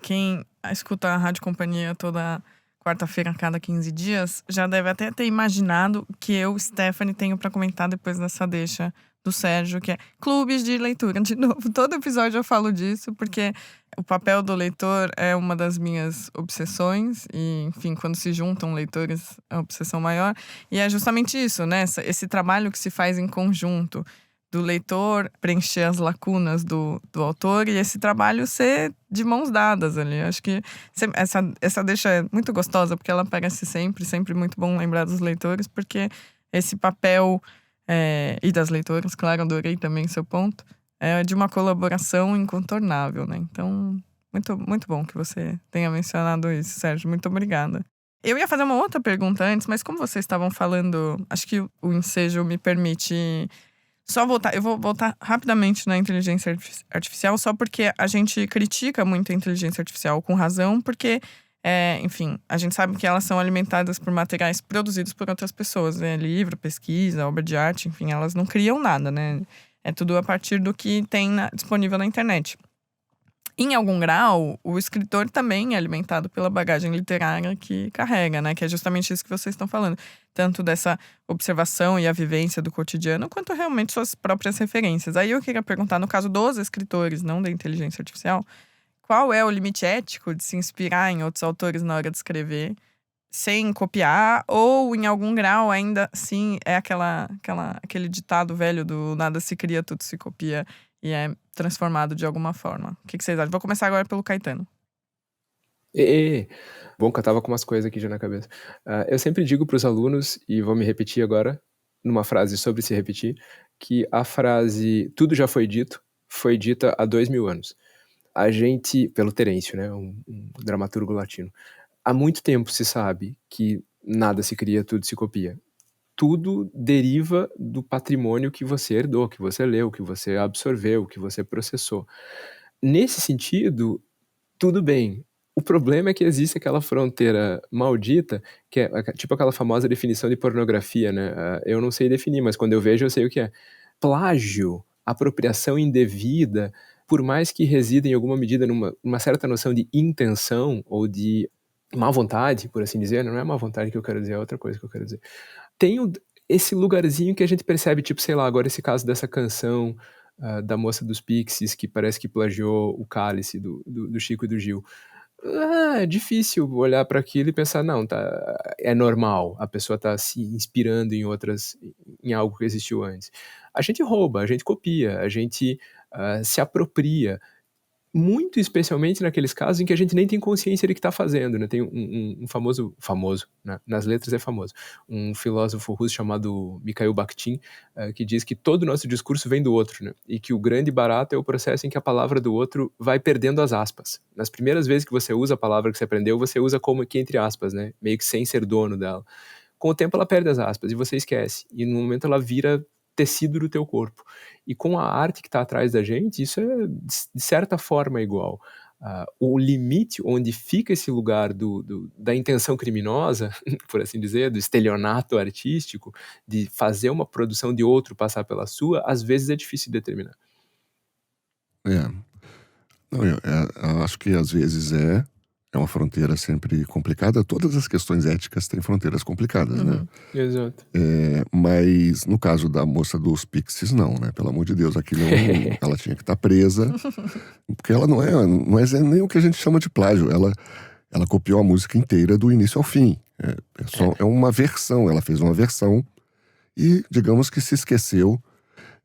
Quem escuta a Rádio Companhia toda quarta-feira a cada 15 dias já deve até ter imaginado que eu, Stephanie, tenho para comentar depois dessa deixa do Sérgio, que é clubes de leitura. De novo, todo episódio eu falo disso, porque o papel do leitor é uma das minhas obsessões. E, enfim, quando se juntam leitores, é uma obsessão maior. E é justamente isso, né? Esse trabalho que se faz em conjunto, do leitor preencher as lacunas do autor, e esse trabalho ser de mãos dadas ali. Acho que essa deixa é muito gostosa, porque ela aparece sempre muito bom lembrar dos leitores, porque esse papel... e das leitoras, claro, adorei também seu ponto, é de uma colaboração incontornável, né? Então, muito bom que você tenha mencionado isso, Sérgio. Muito obrigada. Eu ia fazer uma outra pergunta antes, mas como vocês estavam falando, acho que o ensejo me permite só voltar. Eu vou voltar rapidamente na inteligência artificial, só porque a gente critica muito a inteligência artificial com razão, porque enfim, a gente sabe que elas são alimentadas por materiais produzidos por outras pessoas, né? Livro, pesquisa, obra de arte, enfim, elas não criam nada, né? É tudo a partir do que tem disponível na internet. Em algum grau, o escritor também é alimentado pela bagagem literária que carrega, né? Que é justamente isso que vocês estão falando. Tanto dessa observação e a vivência do cotidiano, quanto realmente suas próprias referências. Aí eu queria perguntar, no caso dos escritores, não da inteligência artificial, qual é o limite ético de se inspirar em outros autores na hora de escrever, sem copiar, ou em algum grau ainda assim é aquele ditado velho do nada se cria, tudo se copia e é transformado de alguma forma? O que vocês acham? Vou começar agora pelo Caetano. Bom, que eu tava com umas coisas aqui já na cabeça. Eu sempre digo para os alunos, e vou me repetir agora, numa frase sobre se repetir, que a frase tudo já foi dito, foi dita há 2000 anos. A gente, pelo Terêncio, né, um dramaturgo latino, há muito tempo se sabe que nada se cria, tudo se copia. Tudo deriva do patrimônio que você herdou, que você leu, que você absorveu, que você processou. Nesse sentido, tudo bem. O problema é que existe aquela fronteira maldita, que é tipo aquela famosa definição de pornografia, né? Eu não sei definir, mas quando eu vejo, eu sei o que é. plágio, apropriação indevida, por mais que resida em alguma medida numa certa noção de intenção ou de má vontade, por assim dizer, não é má vontade que eu quero dizer, é outra coisa que eu quero dizer. Tem esse lugarzinho que a gente percebe, tipo, sei lá, agora esse caso dessa canção da moça dos Pixies, que parece que plagiou o Cálice do Chico e do Gil. É difícil olhar para aquilo e pensar, não, é normal, a pessoa tá se inspirando em algo que existiu antes. A gente rouba, a gente copia, a gente se apropria, muito especialmente naqueles casos em que a gente nem tem consciência de que está fazendo, né? Tem um famoso, né? Nas letras é famoso, um filósofo russo chamado Mikhail Bakhtin, que diz que todo o nosso discurso vem do outro, né? E que o grande barato é o processo em que a palavra do outro vai perdendo as aspas. Nas primeiras vezes que você usa a palavra que você aprendeu, você usa como que entre aspas, né? Meio que sem ser dono dela. Com o tempo ela perde as aspas e você esquece. E no momento ela vira tecido do teu corpo. E com a arte que está atrás da gente, isso é de certa forma igual. O limite onde fica esse lugar da intenção criminosa, por assim dizer, do estelionato artístico, de fazer uma produção de outro passar pela sua, às vezes é difícil de determinar. Não, eu acho que às vezes é uma fronteira sempre complicada. Todas as questões éticas têm fronteiras complicadas, né? Exato. Mas no caso da moça dos Pixies, não, né? Pelo amor de Deus, aquilo ela tinha que estar presa, porque ela não é nem o que a gente chama de plágio. Ela copiou a música inteira do início ao fim. É uma versão, ela fez uma versão e, digamos que se esqueceu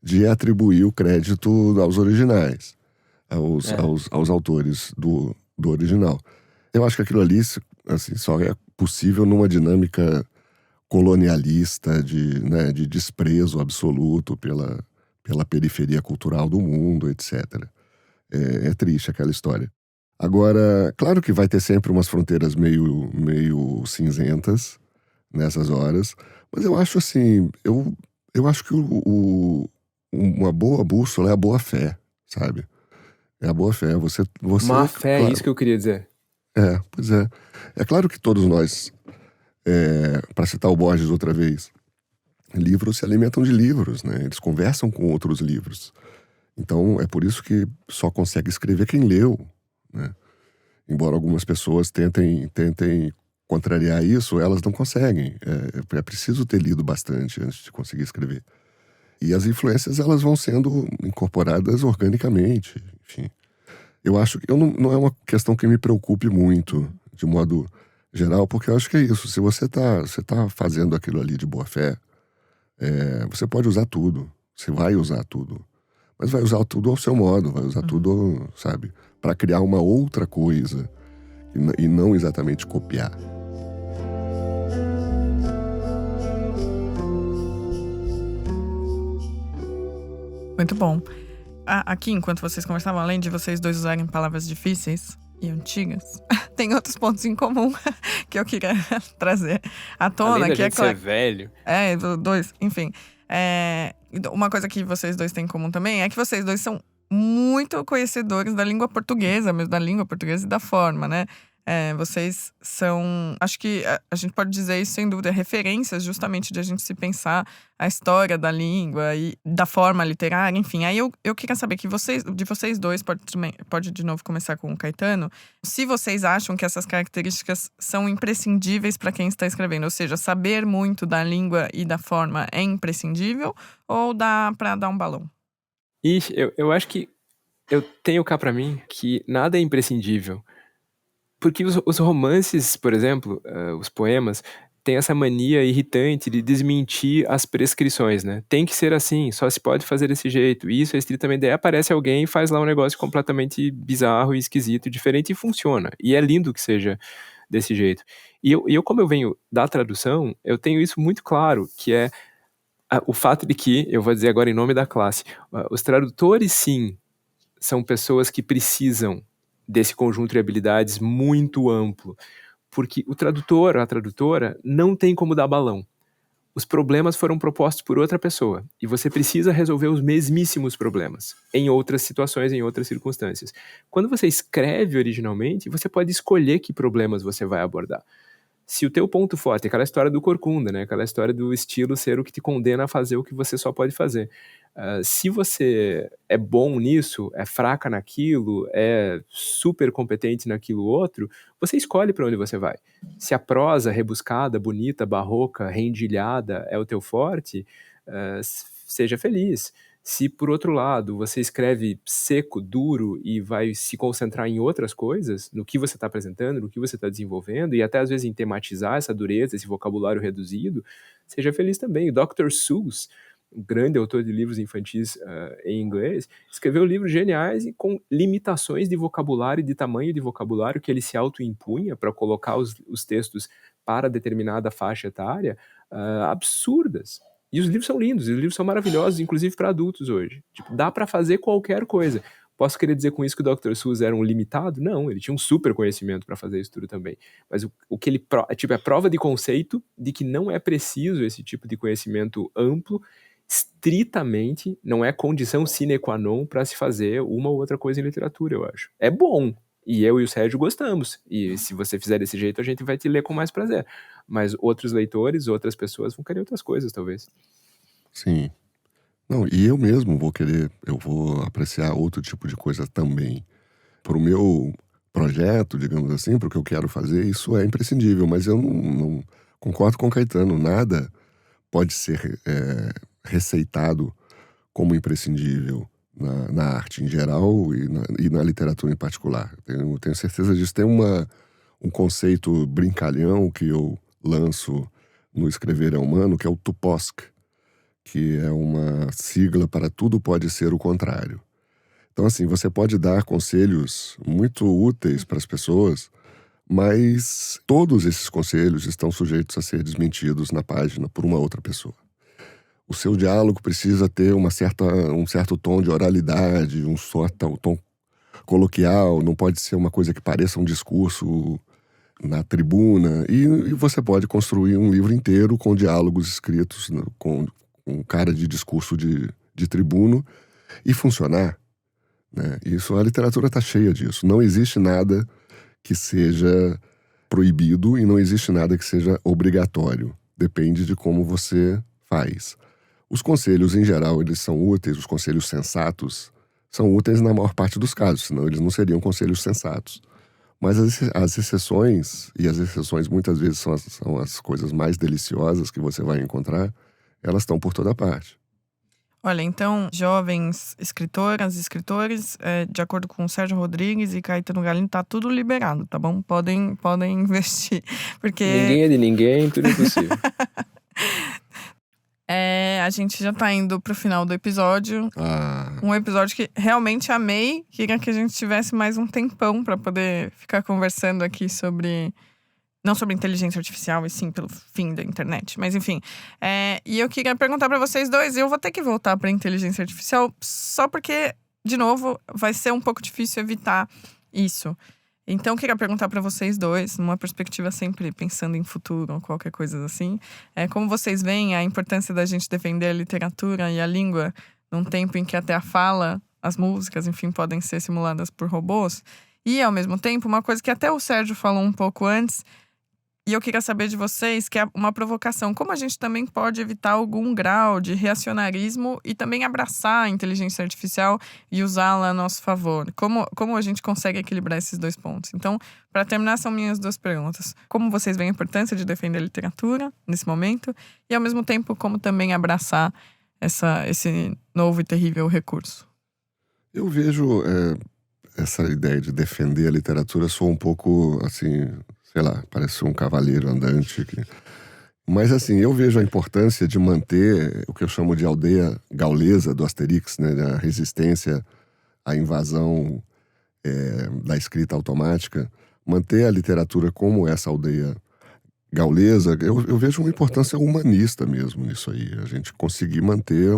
de atribuir o crédito aos originais, aos autores do original. Eu acho que aquilo ali, assim, só é possível numa dinâmica colonialista de desprezo absoluto pela periferia cultural do mundo, etc. É triste aquela história. Agora, claro que vai ter sempre umas fronteiras meio cinzentas nessas horas, mas eu acho assim, eu acho que uma boa bússola é a boa fé, sabe? É a boa fé. Você Má fé, claro, é isso que eu queria dizer. Pois é. É claro que todos nós, para citar o Borges outra vez, livros se alimentam de livros, né? Eles conversam com outros livros. Então, é por isso que só consegue escrever quem leu, né? Embora algumas pessoas tentem contrariar isso, elas não conseguem. É preciso ter lido bastante antes de conseguir escrever. E as influências, elas vão sendo incorporadas organicamente, enfim. Eu acho que não é uma questão que me preocupe muito, de modo geral, porque eu acho que é isso. Se você tá fazendo aquilo ali de boa fé, você pode usar tudo. Você vai usar tudo. Mas vai usar tudo ao seu modo, vai usar tudo, sabe? Para criar uma outra coisa. E não exatamente copiar. Muito bom. Aqui, enquanto vocês conversavam, além de vocês dois usarem palavras difíceis e antigas, tem outros pontos em comum que eu queria trazer à tona. Além da que gente claro, ser velho. Dois, enfim. Uma coisa que vocês dois têm em comum também é que vocês dois são muito conhecedores da língua portuguesa, mesmo da língua portuguesa e da forma, né? Vocês são, acho que a gente pode dizer isso sem dúvida, referências justamente de a gente se pensar a história da língua e da forma literária, enfim. Aí eu queria saber que de vocês dois, pode de novo começar com o Caetano, se vocês acham que essas características são imprescindíveis para quem está escrevendo, ou seja, saber muito da língua e da forma é imprescindível ou dá para dar um balão? Ixi, eu acho que eu tenho cá pra mim que nada é imprescindível. Porque os romances, por exemplo, os poemas, têm essa mania irritante de desmentir as prescrições, né? Tem que ser assim, só se pode fazer desse jeito. E isso é estritamente... Daí aparece alguém e faz lá um negócio completamente bizarro e esquisito, diferente, e funciona. E é lindo que seja desse jeito. E eu como eu venho da tradução, eu tenho isso muito claro, que é o fato de que, eu vou dizer agora em nome da classe, os tradutores, sim, são pessoas que precisam desse conjunto de habilidades muito amplo, porque o tradutor, a tradutora, não tem como dar balão. Os problemas foram propostos por outra pessoa, e você precisa resolver os mesmíssimos problemas, em outras situações, em outras circunstâncias. Quando você escreve originalmente, você pode escolher que problemas você vai abordar. Se o teu ponto forte, aquela história do corcunda, né? Aquela história do estilo ser o que te condena a fazer o que você só pode fazer. Se você é bom nisso, é fraca naquilo, é super competente naquilo outro, você escolhe para onde você vai. Se a prosa rebuscada, bonita, barroca, rendilhada é o teu forte, seja feliz. Se, por outro lado, você escreve seco, duro e vai se concentrar em outras coisas, no que você está apresentando, no que você está desenvolvendo, e até às vezes em tematizar essa dureza, esse vocabulário reduzido, seja feliz também. O Dr. Seuss, um grande autor de livros infantis em inglês, escreveu livros geniais e com limitações de vocabulário e de tamanho de vocabulário que ele se auto-impunha para colocar os textos para determinada faixa etária, absurdas. E os livros são lindos, os livros são maravilhosos, inclusive para adultos hoje. Tipo, dá para fazer qualquer coisa. Posso querer dizer com isso que o Dr. Seuss era um limitado? Não, ele tinha um super conhecimento para fazer isso tudo também. Mas o que ele é prova de conceito de que não é preciso esse tipo de conhecimento amplo, estritamente, não é condição sine qua non para se fazer uma ou outra coisa em literatura, eu acho. É bom, e eu e o Sérgio gostamos, e se você fizer desse jeito, a gente vai te ler com mais prazer. Mas outros leitores, outras pessoas vão querer outras coisas, talvez. Sim. Não, e eu mesmo eu vou apreciar outro tipo de coisa também. Para o meu projeto, digamos assim, para o que eu quero fazer, isso é imprescindível, mas eu não concordo com o Caetano, nada pode ser receitado como imprescindível na arte em geral e na literatura em particular. Tenho certeza disso. Tem um conceito brincalhão que eu lanço no Escrever é Humano, que é o TUPOSC, que é uma sigla para tudo pode ser o contrário. Então, assim, você pode dar conselhos muito úteis para as pessoas, mas todos esses conselhos estão sujeitos a ser desmentidos na página por uma outra pessoa. O seu diálogo precisa ter um certo tom de oralidade, um tom coloquial, não pode ser uma coisa que pareça um discurso na tribuna. E você pode construir um livro inteiro com diálogos escritos com cara de discurso de tribuno e funcionar, né? Isso, a literatura está cheia disso. Não existe nada que seja proibido e não existe nada que seja obrigatório. Depende de como você faz. Os conselhos, em geral, eles são úteis, os conselhos sensatos são úteis na maior parte dos casos, senão eles não seriam conselhos sensatos. Mas as exceções, e as exceções muitas vezes são as coisas mais deliciosas que você vai encontrar, elas estão por toda parte. Olha, então, jovens escritoras e escritores, de acordo com o Sérgio Rodrigues e Caetano Galino, tá tudo liberado, tá bom? Podem investir, porque... Ninguém é de ninguém, tudo é possível. A gente já tá indo pro final do episódio. Um episódio que realmente amei. Queria que a gente tivesse mais um tempão pra poder ficar conversando aqui sobre... Não sobre inteligência artificial, e sim pelo fim da internet. Mas enfim. E eu queria perguntar pra vocês dois. Eu vou ter que voltar pra inteligência artificial só porque, de novo, vai ser um pouco difícil evitar isso. Então, eu queria perguntar pra vocês dois, numa perspectiva sempre pensando em futuro ou qualquer coisa assim. Como vocês veem a importância da gente defender a literatura e a língua num tempo em que até a fala, as músicas, enfim, podem ser simuladas por robôs. E, ao mesmo tempo, uma coisa que até o Sérgio falou um pouco antes, e eu queria saber de vocês, que é uma provocação. Como a gente também pode evitar algum grau de reacionarismo e também abraçar a inteligência artificial e usá-la a nosso favor? Como a gente consegue equilibrar esses dois pontos? Então, para terminar, são minhas duas perguntas. Como vocês veem a importância de defender a literatura nesse momento? E, ao mesmo tempo, como também abraçar esse novo e terrível recurso? Eu vejo essa ideia de defender a literatura, sou um pouco, assim... sei lá, parece um cavaleiro andante. Mas, assim, eu vejo a importância de manter o que eu chamo de aldeia gaulesa do Asterix, né? A resistência à invasão da escrita automática. Manter a literatura como essa aldeia gaulesa, eu vejo uma importância humanista mesmo nisso aí. A gente conseguir manter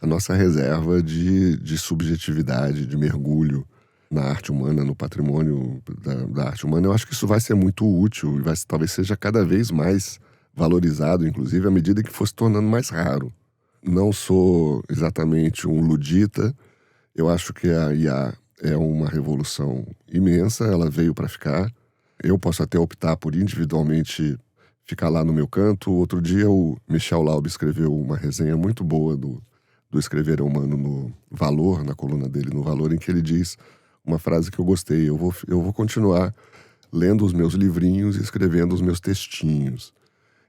a nossa reserva de subjetividade, de mergulho na arte humana, no patrimônio da arte humana. Eu acho que isso vai ser muito útil e talvez seja cada vez mais valorizado, inclusive, à medida que for se tornando mais raro. Não sou exatamente um ludita. Eu acho que a IA é uma revolução imensa, ela veio para ficar. Eu posso até optar por individualmente ficar lá no meu canto. Outro dia o Michel Laub escreveu uma resenha muito boa do Escrever é Humano no Valor, na coluna dele no Valor, em que ele diz uma frase que eu gostei: eu vou continuar lendo os meus livrinhos e escrevendo os meus textinhos.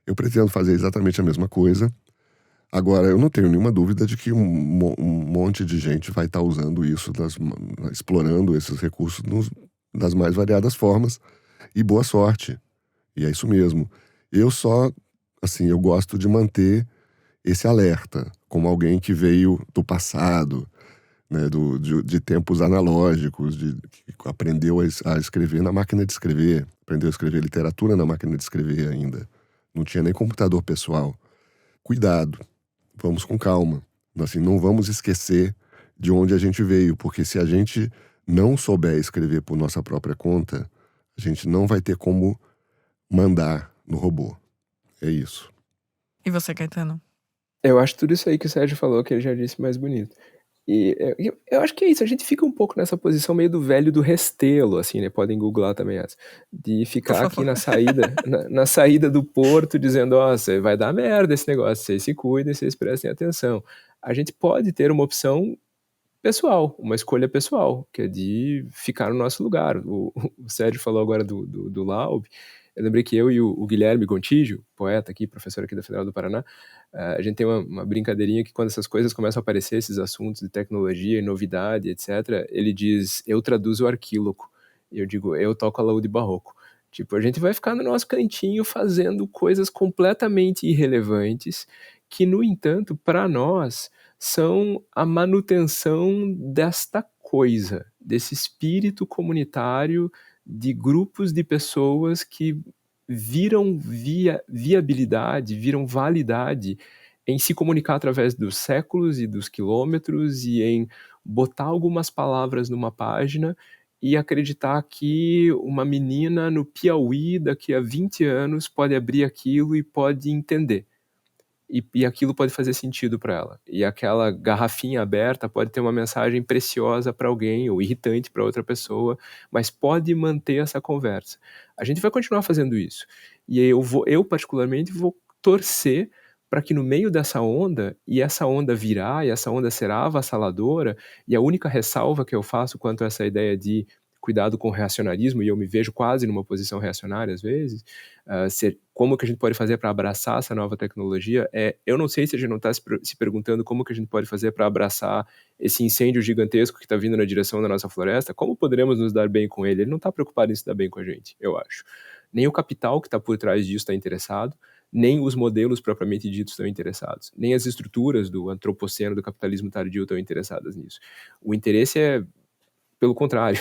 Eu pretendo fazer exatamente a mesma coisa. Agora, eu não tenho nenhuma dúvida de que um monte de gente vai estar usando isso, explorando esses recursos das mais variadas formas. E boa sorte. E é isso mesmo. Eu só, assim, eu gosto de manter esse alerta, como alguém que veio do passado, né, de tempos analógicos, que aprendeu a escrever na máquina de escrever, aprendeu a escrever literatura na máquina de escrever ainda. Não tinha nem computador pessoal. Cuidado, vamos com calma. Assim, não vamos esquecer de onde a gente veio, porque se a gente não souber escrever por nossa própria conta, a gente não vai ter como mandar no robô. É isso. E você, Caetano? Eu acho tudo isso aí que o Sérgio falou, que ele já disse, mais bonito. E eu acho que é isso, a gente fica um pouco nessa posição meio do velho do Restelo, assim, né? Podem googlar também essa. De ficar aqui na saída, na saída do porto, dizendo, ó, vai dar merda esse negócio, vocês se cuidem, vocês prestem atenção. A gente pode ter uma opção pessoal, uma escolha pessoal, que é de ficar no nosso lugar. O Sérgio falou agora do Laub. Eu lembrei que eu e o Guilherme Gontijo, poeta aqui, professor aqui da Federal do Paraná, a gente tem uma brincadeirinha que quando essas coisas começam a aparecer, esses assuntos de tecnologia e novidade, etc., ele diz, eu traduzo o arquíloco. E eu digo, eu toco alaúde barroco. Tipo, a gente vai ficar no nosso cantinho fazendo coisas completamente irrelevantes que, no entanto, para nós, são a manutenção desta coisa, desse espírito comunitário de grupos de pessoas que viram viabilidade, viram validade em se comunicar através dos séculos e dos quilômetros e em botar algumas palavras numa página e acreditar que uma menina no Piauí daqui a 20 anos pode abrir aquilo e pode entender. E aquilo pode fazer sentido para ela. E aquela garrafinha aberta pode ter uma mensagem preciosa para alguém ou irritante para outra pessoa, mas pode manter essa conversa. A gente vai continuar fazendo isso. E eu particularmente vou torcer para que no meio dessa onda, e essa onda virá, e essa onda será avassaladora, e a única ressalva que eu faço quanto a essa ideia de cuidado com o reacionarismo, e eu me vejo quase numa posição reacionária às vezes, como que a gente pode fazer para abraçar essa nova tecnologia, eu não sei se a gente não está se perguntando como que a gente pode fazer para abraçar esse incêndio gigantesco que está vindo na direção da nossa floresta, como poderemos nos dar bem com ele? Ele não está preocupado em se dar bem com a gente, eu acho. Nem o capital que está por trás disso está interessado, nem os modelos propriamente ditos estão interessados, nem as estruturas do antropoceno, do capitalismo tardio estão interessadas nisso. O interesse é, pelo contrário,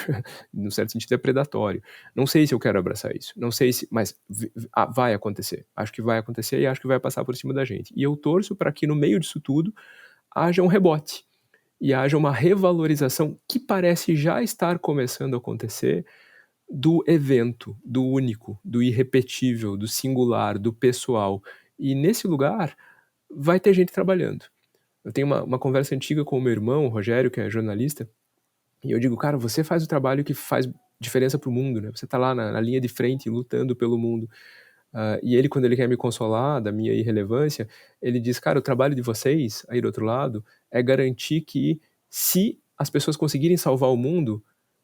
no certo sentido é predatório. Não sei se eu quero abraçar isso, não sei se, mas vai acontecer. Acho que vai acontecer e acho que vai passar por cima da gente. E eu torço para que no meio disso tudo haja um rebote e haja uma revalorização que parece já estar começando a acontecer do evento, do único, do irrepetível, do singular, do pessoal. E nesse lugar vai ter gente trabalhando. Eu tenho uma conversa antiga com o meu irmão, o Rogério, que é jornalista, e eu digo, cara, você faz o trabalho que faz diferença pro mundo, né? Você tá lá na linha de frente, lutando pelo mundo. E ele, quando ele quer me consolar da minha irrelevância, ele diz, cara, o trabalho de vocês, aí do outro lado, é garantir que se as pessoas conseguirem salvar o mundo,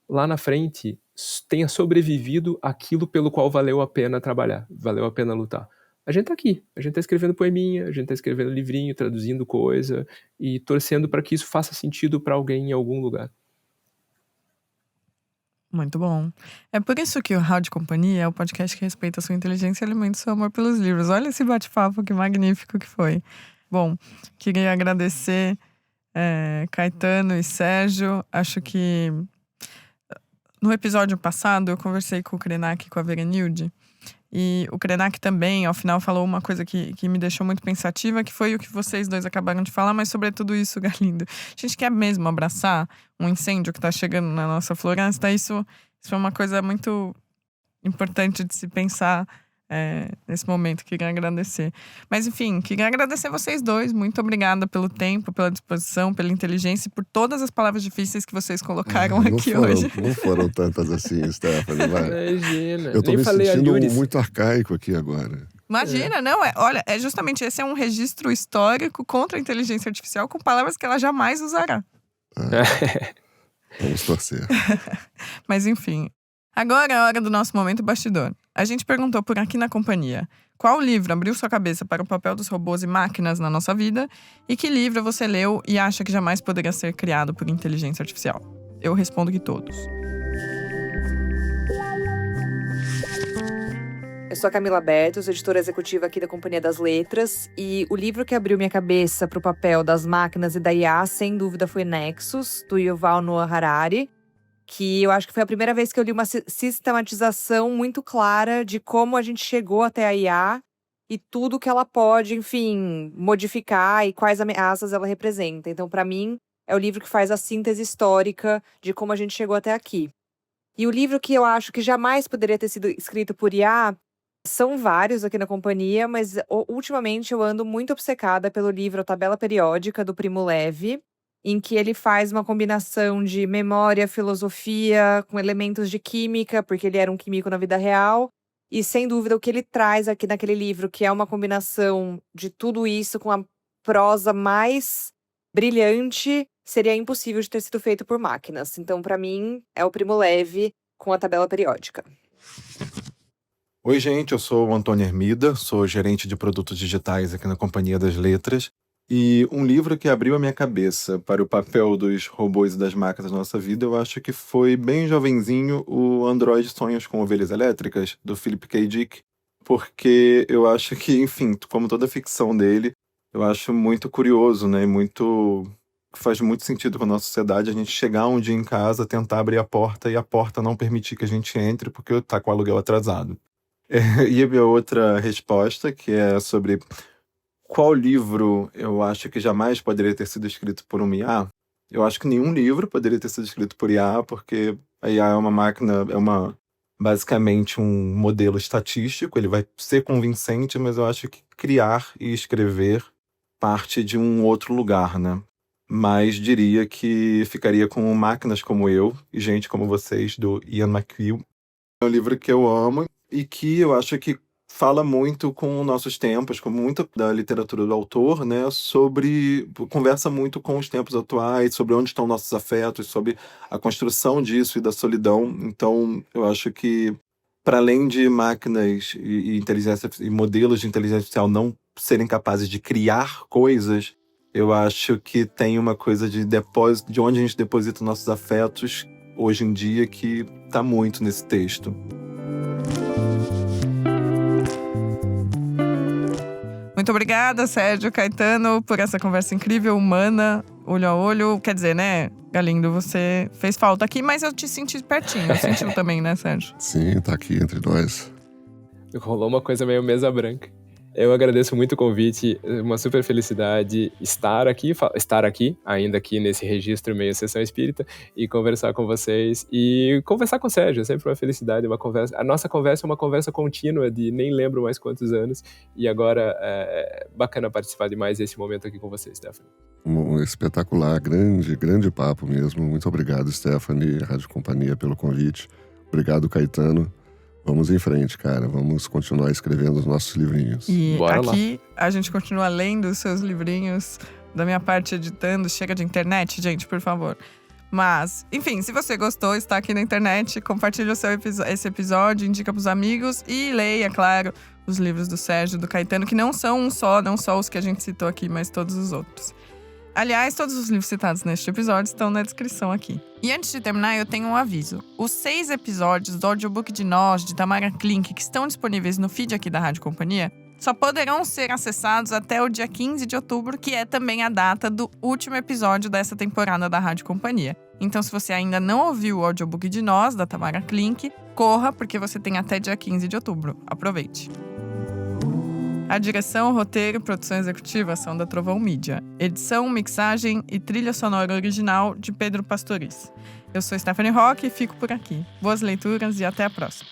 lá na frente tenha sobrevivido aquilo pelo qual valeu a pena trabalhar, valeu a pena lutar. A gente tá aqui, a gente tá escrevendo poeminha, a gente tá escrevendo livrinho, traduzindo coisa e torcendo para que isso faça sentido para alguém em algum lugar. Muito bom. É por isso que o Rádio Companhia é o podcast que respeita a sua inteligência e alimenta o seu amor pelos livros. Olha esse bate-papo, que magnífico que foi. Bom, queria agradecer Caetano e Sérgio. Acho que no episódio passado eu conversei com o Krenak e com a Verenilde. E o Krenak também, ao final, falou uma coisa que me deixou muito pensativa, que foi o que vocês dois acabaram de falar, mas sobre tudo isso, Galindo. A gente quer mesmo abraçar um incêndio que está chegando na nossa floresta. Isso é uma coisa muito importante de se pensar nesse momento, queria agradecer. Mas enfim, queria agradecer vocês dois. Muito obrigada pelo tempo, pela disposição, pela inteligência e por todas as palavras difíceis que vocês colocaram aqui hoje. Não foram tantas assim, Stephanie. Vai. Imagina. Eu tô Nem me falei a sentindo Yuris. muito arcaico aqui agora. Imagina, não, olha, justamente esse é um registro histórico contra a inteligência artificial com palavras que ela jamais usará. Vamos torcer. Mas enfim, agora é a hora do nosso momento bastidor. A gente perguntou por aqui na companhia qual livro abriu sua cabeça para o papel dos robôs e máquinas na nossa vida e que livro você leu e acha que jamais poderia ser criado por inteligência artificial. Eu respondo que todos. Eu sou a Camila Bertos, editora executiva aqui da Companhia das Letras, e o livro que abriu minha cabeça para o papel das máquinas e da IA, sem dúvida, foi Nexus, do Yuval Noah Harari, que eu acho que foi a primeira vez que eu li uma sistematização muito clara de como a gente chegou até a IA e tudo que ela pode, enfim, modificar e quais ameaças ela representa. Então, para mim, é o livro que faz a síntese histórica de como a gente chegou até aqui. E o livro que eu acho que jamais poderia ter sido escrito por IA, são vários aqui na companhia, mas ultimamente eu ando muito obcecada pelo livro A Tabela Periódica, do Primo Levi, em que ele faz uma combinação de memória, filosofia, com elementos de química, porque ele era um químico na vida real. E, sem dúvida, o que ele traz aqui naquele livro, que é uma combinação de tudo isso com a prosa mais brilhante, seria impossível de ter sido feito por máquinas. Então, para mim, é o Primo Levi com A Tabela Periódica. Oi, gente, eu sou o Antônio Hermida, sou gerente de produtos digitais aqui na Companhia das Letras. E um livro que abriu a minha cabeça para o papel dos robôs e das máquinas na nossa vida, eu acho que foi bem jovenzinho o Android Sonhos com Ovelhas Elétricas, do Philip K. Dick, porque eu acho que, enfim, como toda a ficção dele, eu acho muito curioso, né, faz muito sentido com a nossa sociedade a gente chegar um dia em casa, tentar abrir a porta e a porta não permitir que a gente entre porque tá com o aluguel atrasado. E a minha outra resposta, que é sobre qual livro eu acho que jamais poderia ter sido escrito por um IA, eu acho que nenhum livro poderia ter sido escrito por IA, porque a IA é uma máquina, basicamente um modelo estatístico, ele vai ser convincente, mas eu acho que criar e escrever parte de um outro lugar, né? Mas diria que ficaria com máquinas como eu e gente como vocês, do Ian McEwan. É um livro que eu amo e que eu acho que fala muito com nossos tempos, como muito da literatura do autor, né? Conversa muito com os tempos atuais, sobre onde estão nossos afetos, sobre a construção disso e da solidão. Então, eu acho que, para além de máquinas e inteligência e modelos de inteligência artificial não serem capazes de criar coisas, eu acho que tem uma coisa de depósito, de onde a gente deposita nossos afetos hoje em dia, que está muito nesse texto. Muito obrigada, Sérgio Caetano, por essa conversa incrível, humana, olho a olho. Quer dizer, né, Galindo, você fez falta aqui, mas eu te senti pertinho. Sentiu também, né, Sérgio? Sim, tá aqui entre nós. Rolou uma coisa meio mesa branca. Eu agradeço muito o convite, uma super felicidade estar aqui, ainda aqui nesse registro meio Sessão Espírita, e conversar com vocês, e conversar com o Sérgio, é sempre uma felicidade, uma conversa. A nossa conversa é uma conversa contínua de nem lembro mais quantos anos, e agora é bacana participar de mais esse momento aqui com vocês, Stephanie. Um espetacular, grande papo mesmo. Muito obrigado, Stephanie, Rádio Companhia, pelo convite. Obrigado, Caetano. Vamos em frente, cara. Vamos continuar escrevendo os nossos livrinhos. E bora aqui a gente continua lendo os seus livrinhos, da minha parte editando. Chega de internet, gente, por favor. Mas, enfim, se você gostou, está aqui na internet, compartilhe esse episódio, indica pros amigos e leia, claro, os livros do Sérgio, do Caetano, que não são só os que a gente citou aqui, mas todos os outros. Aliás, todos os livros citados neste episódio estão na descrição aqui. E antes de terminar, eu tenho um aviso. Os 6 episódios do audiobook de Nós, de Tamara Klink, que estão disponíveis no feed aqui da Rádio Companhia, só poderão ser acessados até o dia 15 de outubro, que é também a data do último episódio dessa temporada da Rádio Companhia. Então, se você ainda não ouviu o audiobook de Nós, da Tamara Klink, corra, porque você tem até dia 15 de outubro. Aproveite! A direção, roteiro e produção executiva são da Trovão Mídia. Edição, mixagem e trilha sonora original de Pedro Pastoriz. Eu sou Stephanie Roque e fico por aqui. Boas leituras e até a próxima.